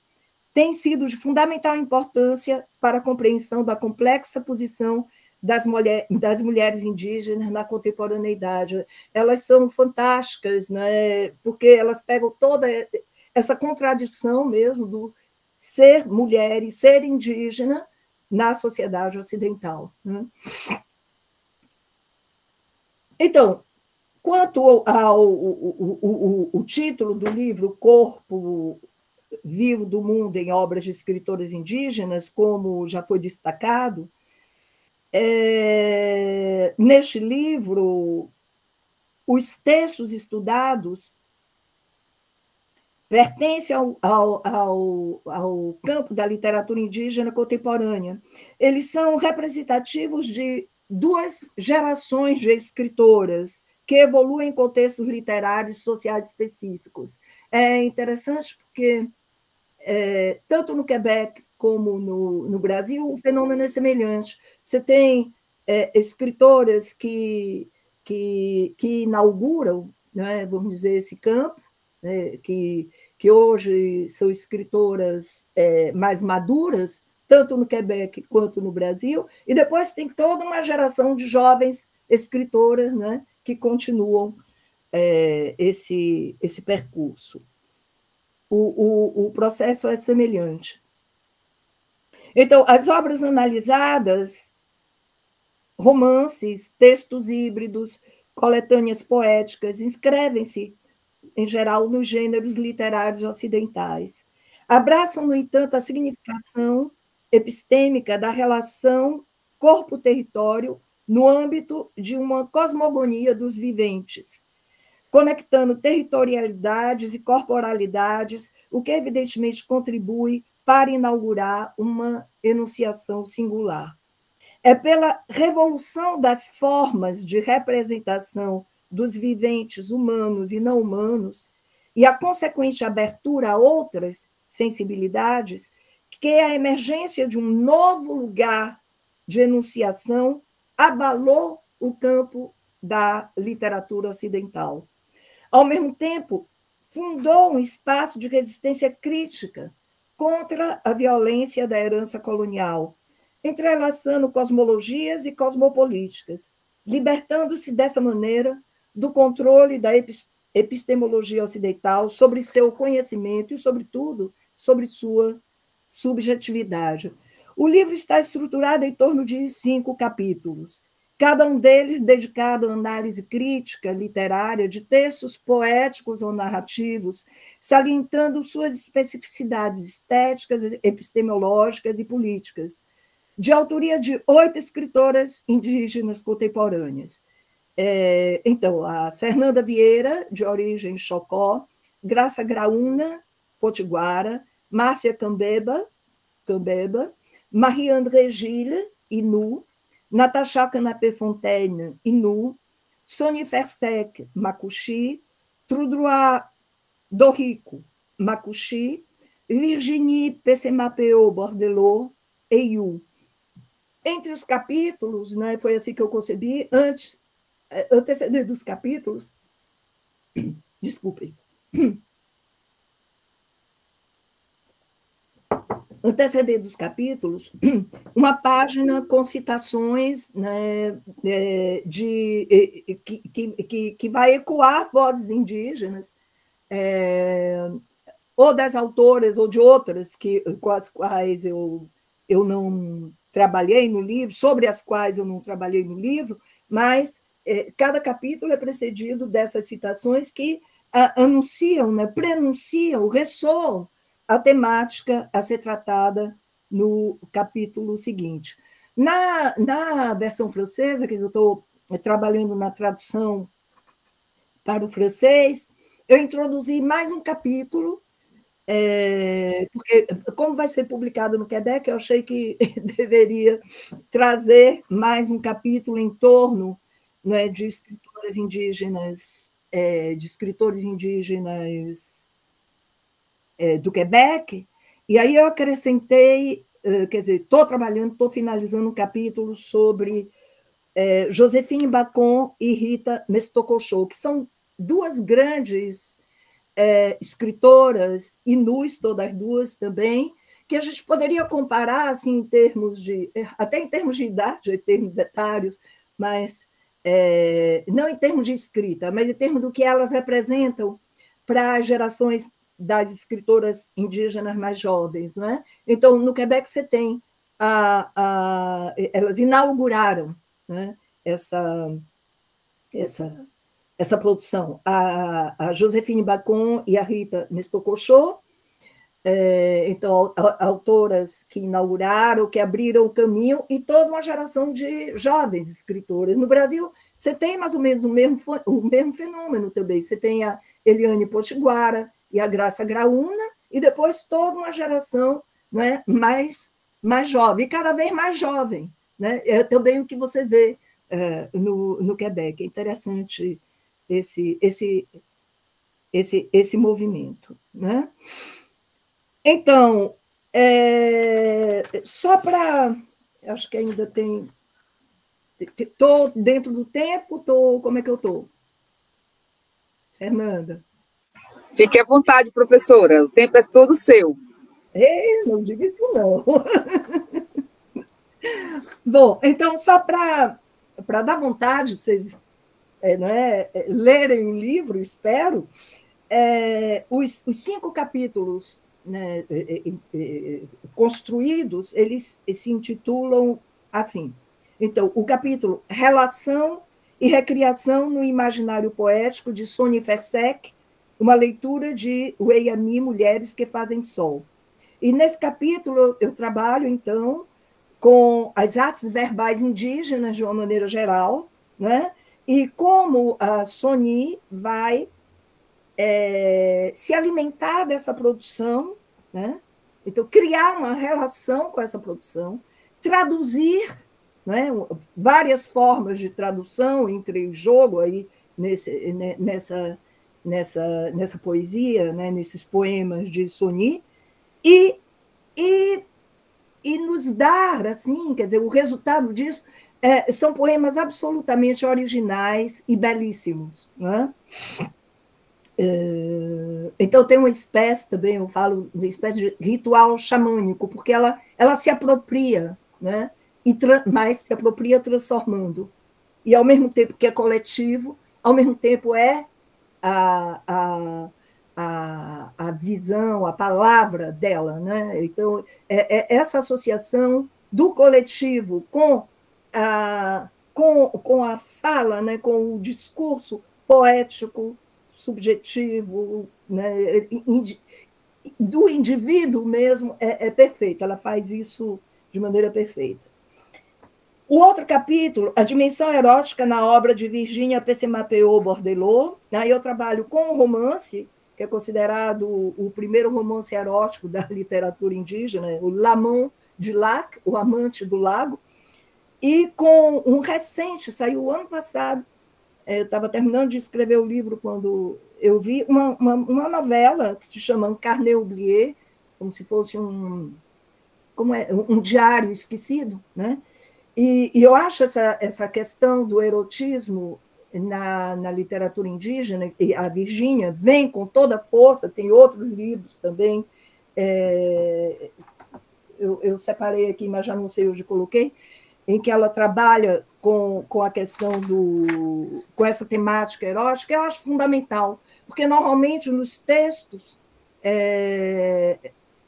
tem sido de fundamental importância para a compreensão da complexa posição das mulheres indígenas na contemporaneidade. Elas são fantásticas, né? Porque elas pegam toda essa contradição mesmo do ser mulher e ser indígena na sociedade ocidental. Então, quanto ao título do livro, Corpo Vivo do Mundo em Obras de Escritores Indígenas, como já foi destacado, neste livro, os textos estudados pertence ao campo da literatura indígena contemporânea. Eles são representativos de duas gerações de escritoras que evoluem em contextos literários e sociais específicos. É interessante porque, tanto no Quebec como no Brasil, o fenômeno é semelhante. Você tem escritoras que inauguram, né, vamos dizer, esse campo, que hoje são escritoras mais maduras, tanto no Quebec quanto no Brasil, e depois tem toda uma geração de jovens escritoras, né, que continuam esse percurso. O processo é semelhante. Então, as obras analisadas, romances, textos híbridos, coletâneas poéticas, inscrevem-se em geral, nos gêneros literários ocidentais. Abraçam, no entanto, a significação epistêmica da relação corpo-território no âmbito de uma cosmogonia dos viventes, conectando territorialidades e corporalidades, o que evidentemente contribui para inaugurar uma enunciação singular. É pela revolução das formas de representação dos viventes humanos e não humanos e a consequente abertura a outras sensibilidades que a emergência de um novo lugar de enunciação abalou o campo da literatura ocidental. Ao mesmo tempo, fundou um espaço de resistência crítica contra a violência da herança colonial, entrelaçando cosmologias e cosmopolíticas, libertando-se dessa maneira do controle da epistemologia ocidental sobre seu conhecimento e, sobretudo, sobre sua subjetividade. O livro está estruturado em torno de 5 capítulos, cada um deles dedicado à análise crítica literária de textos poéticos ou narrativos, salientando suas especificidades estéticas, epistemológicas e políticas, de autoria de 8 escritoras indígenas contemporâneas. Então, a Fernanda Vieira, de origem Xocó, Graça Graúna, Potiguara, Márcia Cambeba, Marie-André Gilles, Innu, Natacha Canapé-Fontaine, Innu, Sony Fersec, Macuxi, Trudroa Dorico, Macuxi, Virginie Pessemapeo Bordelot, Eiu. Entre os capítulos, né, foi assim que eu concebi, antecedente dos capítulos, desculpem, antecedente dos capítulos, uma página com citações, né, que vai ecoar vozes indígenas, ou das autoras ou de outras com as quais eu não trabalhei no livro, sobre as quais eu não trabalhei no livro, mas cada capítulo é precedido dessas citações que anunciam, né, prenunciam, ressoam a temática a ser tratada no capítulo seguinte. Na versão francesa, que eu estou trabalhando na tradução para o francês, eu introduzi mais um capítulo, porque, como vai ser publicado no Quebec, eu achei que deveria trazer mais um capítulo em torno, né, de escritores indígenas, do Quebec, e aí eu acrescentei, quer dizer, estou finalizando um capítulo sobre Joséphine Bacon e Rita Mestocouchot, que são 2 grandes escritoras, inus, todas 2 também, que a gente poderia comparar assim, até em termos de idade, em termos etários, mas não em termos de escrita, mas em termos do que elas representam para as gerações das escritoras indígenas mais jovens. Não é? Então, no Quebec, você tem elas inauguraram, né, essa produção. A Joséphine Bacon e a Rita Mestocouchot, então, autoras que inauguraram, que abriram o caminho, e toda uma geração de jovens escritoras. No Brasil, você tem mais ou menos o mesmo fenômeno também. Você tem a Eliane Potiguara e a Graça Graúna, e depois toda uma geração, né, mais jovem, e cada vez mais jovem. Né? É também o que você vê no Quebec. É interessante esse movimento. Né? Então, só para... Acho que ainda tem... Estou dentro do tempo? Como é que eu estou? Fernanda? Fique à vontade, professora. O tempo é todo seu. Não diga isso, não. Bom, então, só para dar vontade de vocês lerem o livro, espero, os 5 capítulos, né, construídos, eles se intitulam assim. Então, o capítulo Relação e Recriação no Imaginário Poético, de Sony Fersec, uma leitura de Weiami, Mulheres que Fazem Sol. E nesse capítulo eu trabalho, então, com as artes verbais indígenas de uma maneira geral, né? E como a Sony vai se alimentar dessa produção, né? Então, criar uma relação com essa produção, traduzir, né, várias formas de tradução entre o jogo aí nessa poesia, né, nesses poemas de Sony, e nos dar, assim, quer dizer, o resultado disso são poemas absolutamente originais e belíssimos, né? Então, tem uma espécie também, eu falo de espécie de ritual xamânico, porque ela se apropria, né? Mas se apropria transformando. E, ao mesmo tempo que é coletivo, ao mesmo tempo é a visão, a palavra dela. Né? Então, essa associação do coletivo com a fala, né? Com o discurso poético, subjetivo, né? Do indivíduo mesmo, é perfeito. Ela faz isso de maneira perfeita. O outro capítulo, a dimensão erótica na obra de Virginia Pessemapeo-Bordelot. Aí eu trabalho com o romance, que é considerado o primeiro romance erótico da literatura indígena, o L'Amant du Lac, o Amante do Lago, e com um recente, saiu ano passado, eu estava terminando de escrever o livro quando eu vi uma novela que se chama Carnet Oublié, como se fosse um diário esquecido, né? E eu acho essa questão do erotismo na literatura indígena, e a Virginia vem com toda a força, tem outros livros também, eu separei aqui, mas já não sei onde coloquei, em que ela trabalha com a questão com essa temática erótica, eu acho fundamental, porque normalmente nos textos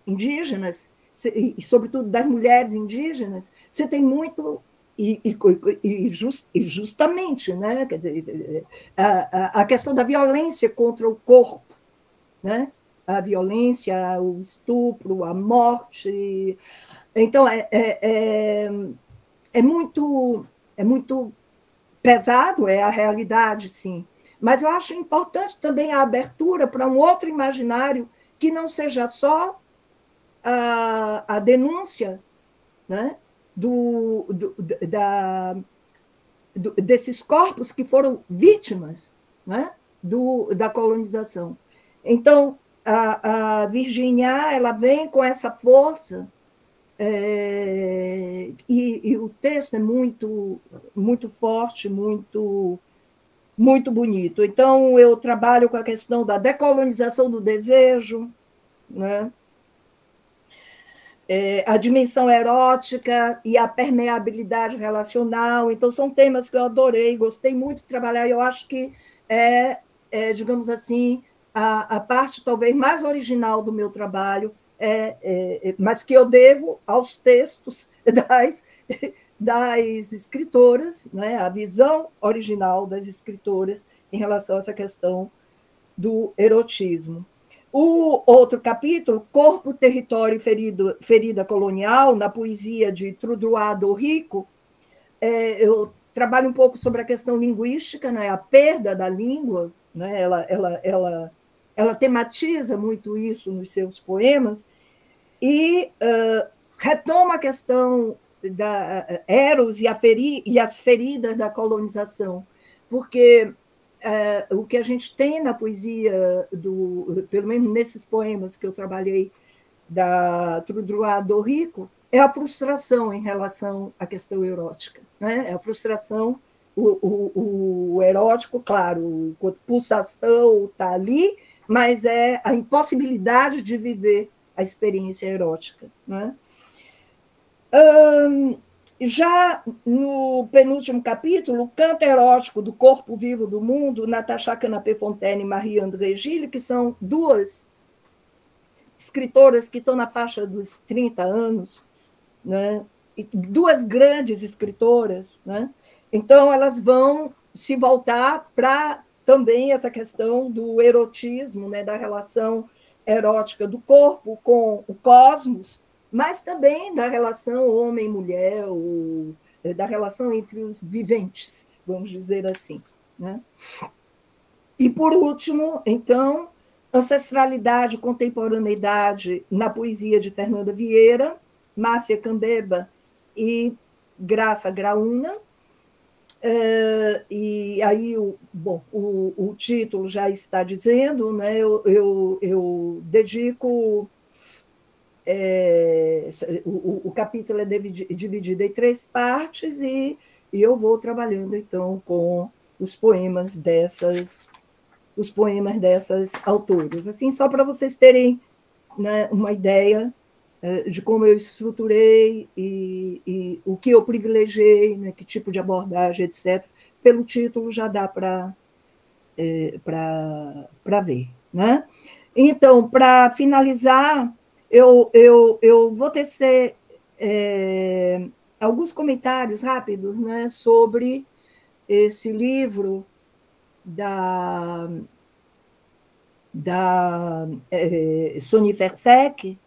indígenas, e sobretudo das mulheres indígenas, você tem muito, justamente, né? Quer dizer, a questão da violência contra o corpo, né? A violência, o estupro, a morte. Então, é muito pesado, é a realidade, sim. Mas eu acho importante também a abertura para um outro imaginário que não seja só a denúncia, né, desses corpos que foram vítimas, né, da colonização. Então, a Virginia, ela vem com essa força, e o texto é muito, muito forte, muito, muito bonito. Então, eu trabalho com a questão da decolonização do desejo, né? A dimensão erótica e a permeabilidade relacional. Então, são temas que eu adorei, gostei muito de trabalhar, e eu acho que digamos assim, a parte talvez mais original do meu trabalho, mas que eu devo aos textos das escritoras, né? A visão original das escritoras em relação a essa questão do erotismo. O outro capítulo, Corpo, Território e Ferida Colonial, na poesia de Trudroit do Rico, eu trabalho um pouco sobre a questão linguística, né? A perda da língua, né? Ela tematiza muito isso nos seus poemas, e retoma a questão da Eros e as feridas da colonização, porque o que a gente tem na poesia, pelo menos nesses poemas que eu trabalhei, da Trudroit do Rico, é a frustração em relação à questão erótica. Né? É a frustração, o erótico, claro, enquanto pulsação está ali, mas é a impossibilidade de viver a experiência erótica. Né? Já no penúltimo capítulo, o Canto Erótico do Corpo Vivo do Mundo, Natacha Canapé-Fontaine e Marie-André Gilles, que são duas escritoras que estão na faixa dos 30 anos, né? E duas grandes escritoras, né? Então, elas vão se voltar para também essa questão do erotismo, né? Da relação erótica do corpo com o cosmos, mas também da relação homem-mulher, da relação entre os viventes, vamos dizer assim. Né? E, por último, então, Ancestralidade e Contemporaneidade na Poesia de Fernanda Vieira, Márcia Cambeba e Graça Graúna. E aí, o título já está dizendo, né? Eu dedico... o capítulo é dividido em 3 partes e eu vou trabalhando, então, com os poemas dessas autoras. Assim, só para vocês terem, né, uma ideia de como eu estruturei e o que eu privilegiei, né, que tipo de abordagem, etc. Pelo título já dá para ver. Né? Então, para finalizar, eu vou tecer alguns comentários rápidos, né, sobre esse livro da Sony Fersek,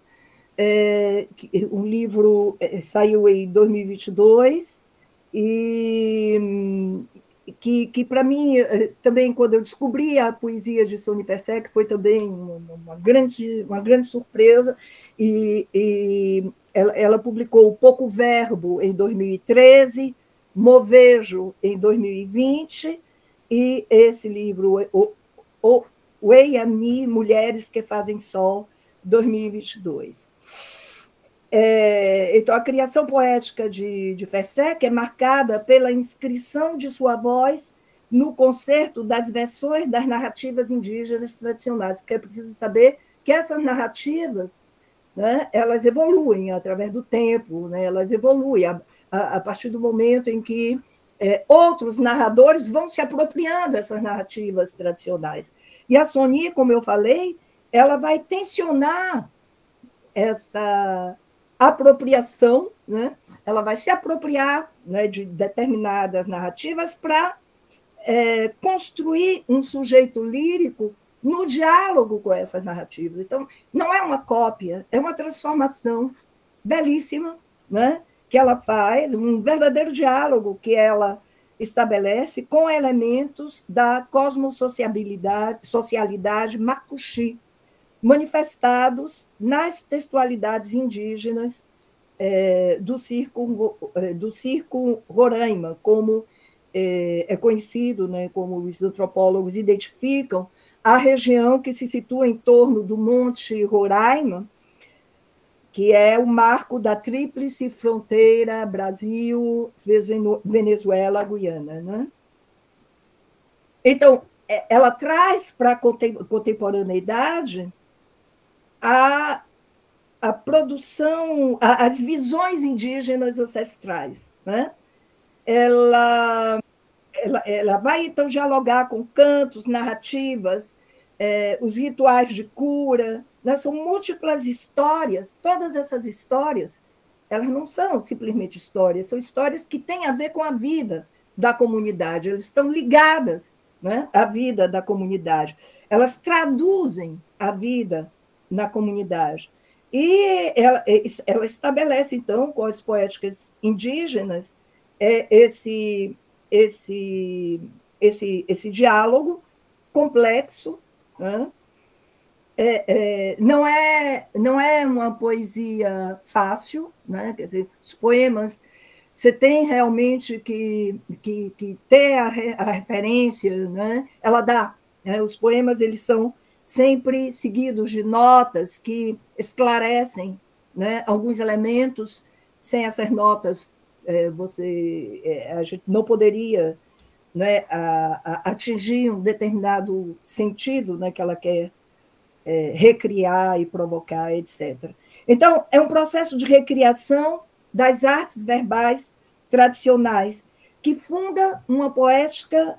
um livro saiu em 2022 e que para mim, também, quando eu descobri a poesia de Sony Fersek, foi também uma grande surpresa, e ela publicou O Pouco Verbo em 2013, Movejo em 2020, e esse livro, O Eiami, Mulheres que Fazem Sol, 2022. Então, a criação poética de Fersek é marcada pela inscrição de sua voz no concerto das versões das narrativas indígenas tradicionais, porque é preciso saber que essas narrativas, né, elas evoluem através do tempo, né, elas evoluem a partir do momento em que outros narradores vão se apropriando dessas narrativas tradicionais. E a Sony, como eu falei, ela vai tensionar essa apropriação, né? Ela vai se apropriar, né, de determinadas narrativas para construir um sujeito lírico no diálogo com essas narrativas. Então, não é uma cópia, é uma transformação belíssima, né, que ela faz, um verdadeiro diálogo que ela estabelece com elementos da cosmossocialidade macuxi, manifestados nas textualidades indígenas do circo Roraima, como é conhecido, né, como os antropólogos identificam, a região que se situa em torno do Monte Roraima, que é o marco da tríplice fronteira Brasil, Venezuela, Guiana. Né? Então, ela traz para a contemporaneidade a produção, as visões indígenas ancestrais. Né? Ela vai, então, dialogar com cantos, narrativas, os rituais de cura, né? São múltiplas histórias, todas essas histórias, elas não são simplesmente histórias, são histórias que têm a ver com a vida da comunidade, elas estão ligadas, né, à vida da comunidade, elas traduzem a vida na comunidade. E ela estabelece, então, com as poéticas indígenas, esse diálogo complexo, né? Não é uma poesia fácil, né? Quer dizer, os poemas, você tem realmente que ter a referência, né? Ela dá, né? Os poemas, eles são sempre seguidos de notas que esclarecem, né, alguns elementos. Sem essas notas, a gente não poderia, né, atingir um determinado sentido, né, que ela quer recriar e provocar, etc. Então, é um processo de recriação das artes verbais tradicionais que funda uma poética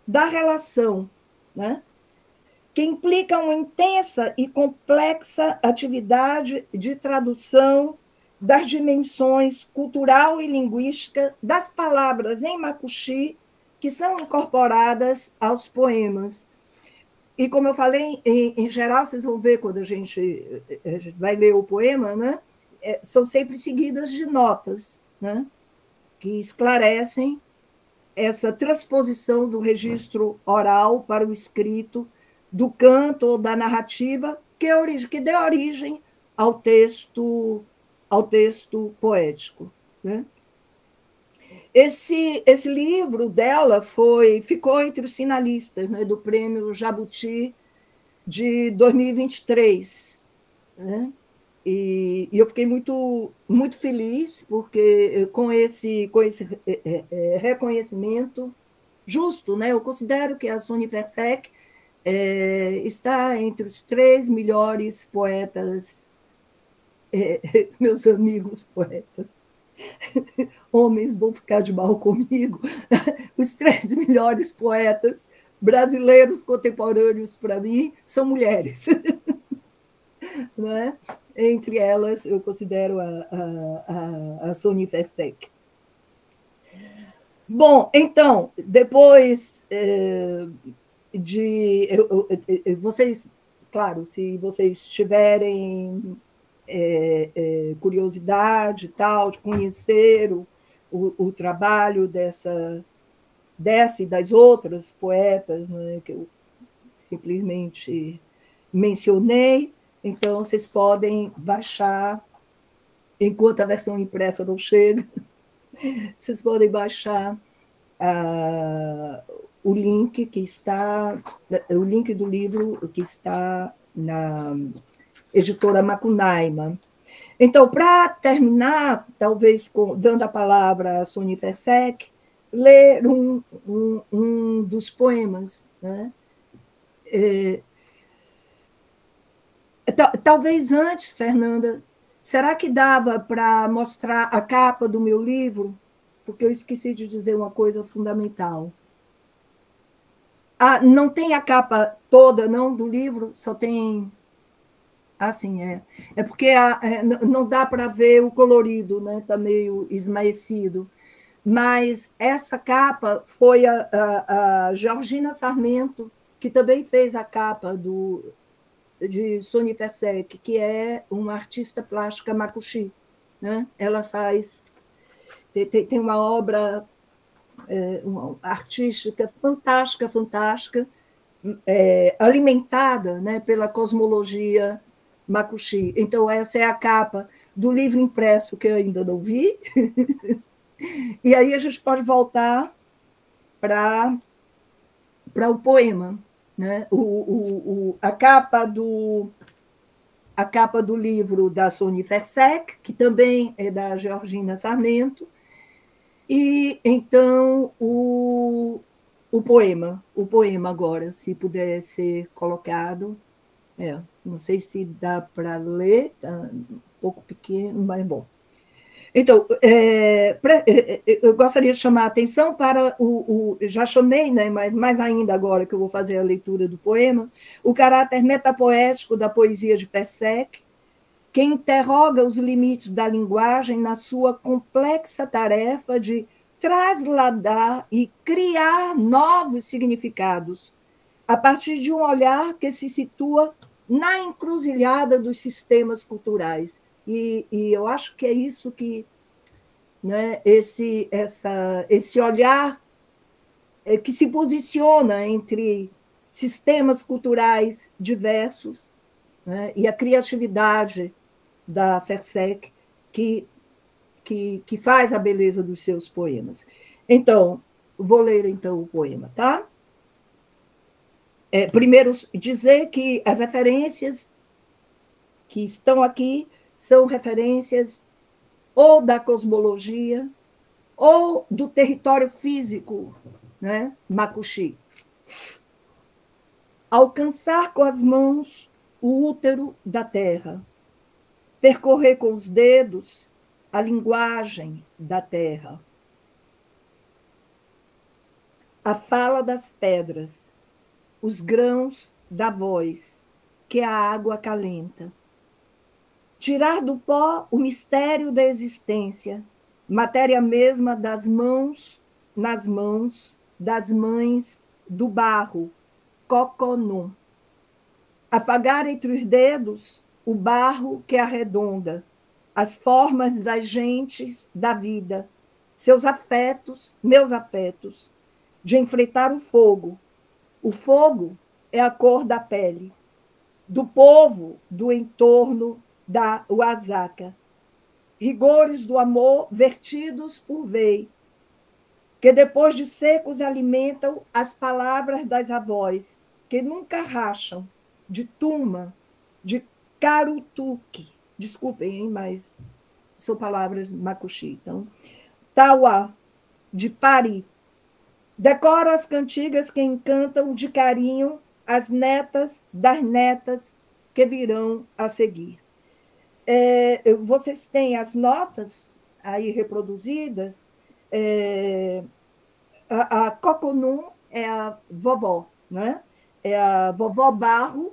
da relação, né, que implica uma intensa e complexa atividade de tradução das dimensões cultural e linguística das palavras em macuxi que são incorporadas aos poemas. E, como eu falei, em geral, vocês vão ver quando a gente vai ler o poema, né? São sempre seguidas de notas, né? Que esclarecem essa transposição do registro oral para o escrito do canto ou da narrativa que dê origem ao texto poético, né? Esse livro dela ficou entre os finalistas, né, do Prêmio Jabuti de 2023, né? E eu fiquei muito, muito feliz, porque com esse reconhecimento justo, né? Eu considero que a Sônia Versec está entre os 3 melhores poetas, meus amigos poetas, homens vão ficar de mal comigo, os 3 melhores poetas brasileiros contemporâneos, para mim, são mulheres. Não é? Entre elas, eu considero a Sônia Versec. Bom, então, depois vocês, claro, se vocês tiverem curiosidade tal, de conhecer o trabalho dessa e das outras poetas, né, que eu simplesmente mencionei, então vocês podem baixar, enquanto a versão impressa não chega, vocês podem baixar o link do livro que está na editora Macunaíma. Então, para terminar, talvez dando a palavra a Sônia Versec, ler um dos poemas, né? Talvez antes, Fernanda, será que dava para mostrar a capa do meu livro? Porque eu esqueci de dizer uma coisa fundamental. Não tem a capa toda, não, do livro, só tem... Assim, é porque não dá para ver o colorido, né? Está meio esmaecido. Mas essa capa foi a Georgina Sarmento, que também fez a capa de Sônia Versec, que é uma artista plástica macuxi, né? Ela tem uma obra uma artística fantástica, alimentada, né, pela cosmologia macuxi. Então, essa é a capa do livro impresso que eu ainda não vi. E aí a gente pode voltar para o poema, né? A capa do livro da Sônia Versec, que também é da Georgina Sarmento, e então o poema agora, se puder ser colocado. Não sei se dá para ler, está um pouco pequeno, mas bom. Então, eu gostaria de chamar a atenção para já chamei, né, mas mais ainda agora que eu vou fazer a leitura do poema, o caráter metapoético da poesia de Versec, que interroga os limites da linguagem na sua complexa tarefa de trasladar e criar novos significados, a partir de um olhar que se situa na encruzilhada dos sistemas culturais. E eu acho que é isso que, né, esse olhar que se posiciona entre sistemas culturais diversos, né, e a criatividade da Versec que faz a beleza dos seus poemas. Então, vou ler então o poema, tá? Primeiro, dizer que as referências que estão aqui são referências ou da cosmologia ou do território físico, né, macuxi. Alcançar com as mãos o útero da terra, percorrer com os dedos a linguagem da terra, a fala das pedras, os grãos da voz que a água acalenta. Tirar do pó o mistério da existência, matéria mesma das mãos, nas mãos das mães do barro, coconum. Afagar entre os dedos o barro que arredonda, as formas das gentes da vida, seus afetos, meus afetos, de enfrentar o fogo é a cor da pele do povo do entorno da Oaxaca. Rigores do amor vertidos por vei, que depois de secos alimentam as palavras das avós, que nunca racham, de Tuma, de Carutuque. Desculpem, hein, mas são palavras macuxi. Então, Tauá, de Pari. Decora as cantigas que encantam de carinho as netas das netas que virão a seguir. Vocês têm as notas aí reproduzidas. A Coconum é a vovó, né? É a vovó Barro,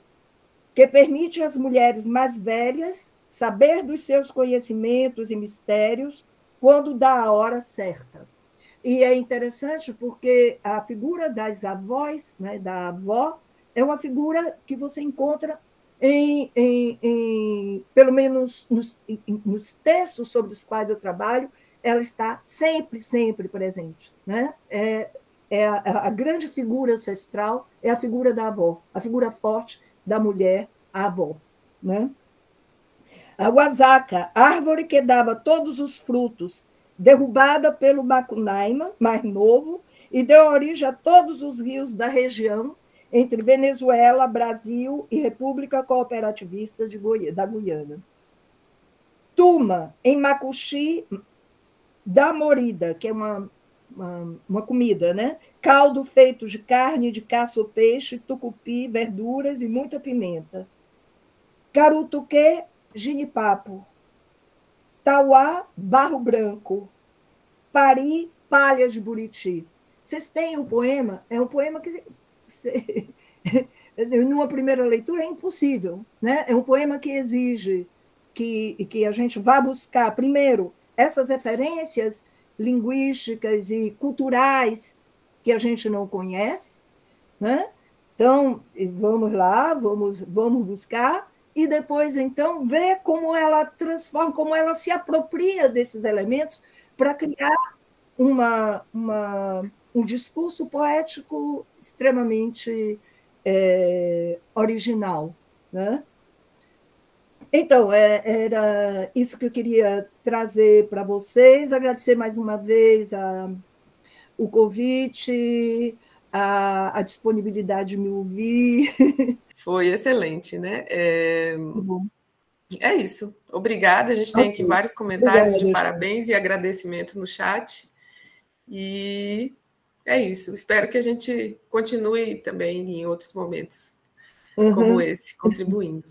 que permite às mulheres mais velhas saber dos seus conhecimentos e mistérios quando dá a hora certa. E é interessante porque a figura das avós, né, da avó, é uma figura que você encontra pelo menos nos textos sobre os quais eu trabalho, ela está sempre, sempre presente. Né? A grande figura ancestral é a figura da avó, a figura forte da mulher, a avó. Né? A Oaxaca, árvore que dava todos os frutos, derrubada pelo Macunaíma, mais novo, e deu origem a todos os rios da região, entre Venezuela, Brasil e República Cooperativista da Guiana. Tuma, em Macuxi da Morida, que é uma comida, né? Caldo feito de carne, de caça ou peixe, tucupi, verduras e muita pimenta. Carutuque, ginipapo. Tauá, barro branco. Pari, palha de buriti. Vocês têm um poema? É um poema que, numa primeira leitura, é impossível. Né? É um poema que exige que a gente vá buscar, primeiro, essas referências linguísticas e culturais que a gente não conhece. Né? Então, vamos lá, vamos buscar, e depois, então, ver como ela transforma, como ela se apropria desses elementos para criar um discurso poético extremamente original. Né? Então, era isso que eu queria trazer para vocês, agradecer mais uma vez o convite, a disponibilidade de me ouvir. Foi excelente, né? É isso. Obrigada. A gente tem aqui vários comentários de parabéns e agradecimento no chat. E é isso. Espero que a gente continue também em outros momentos como esse, contribuindo.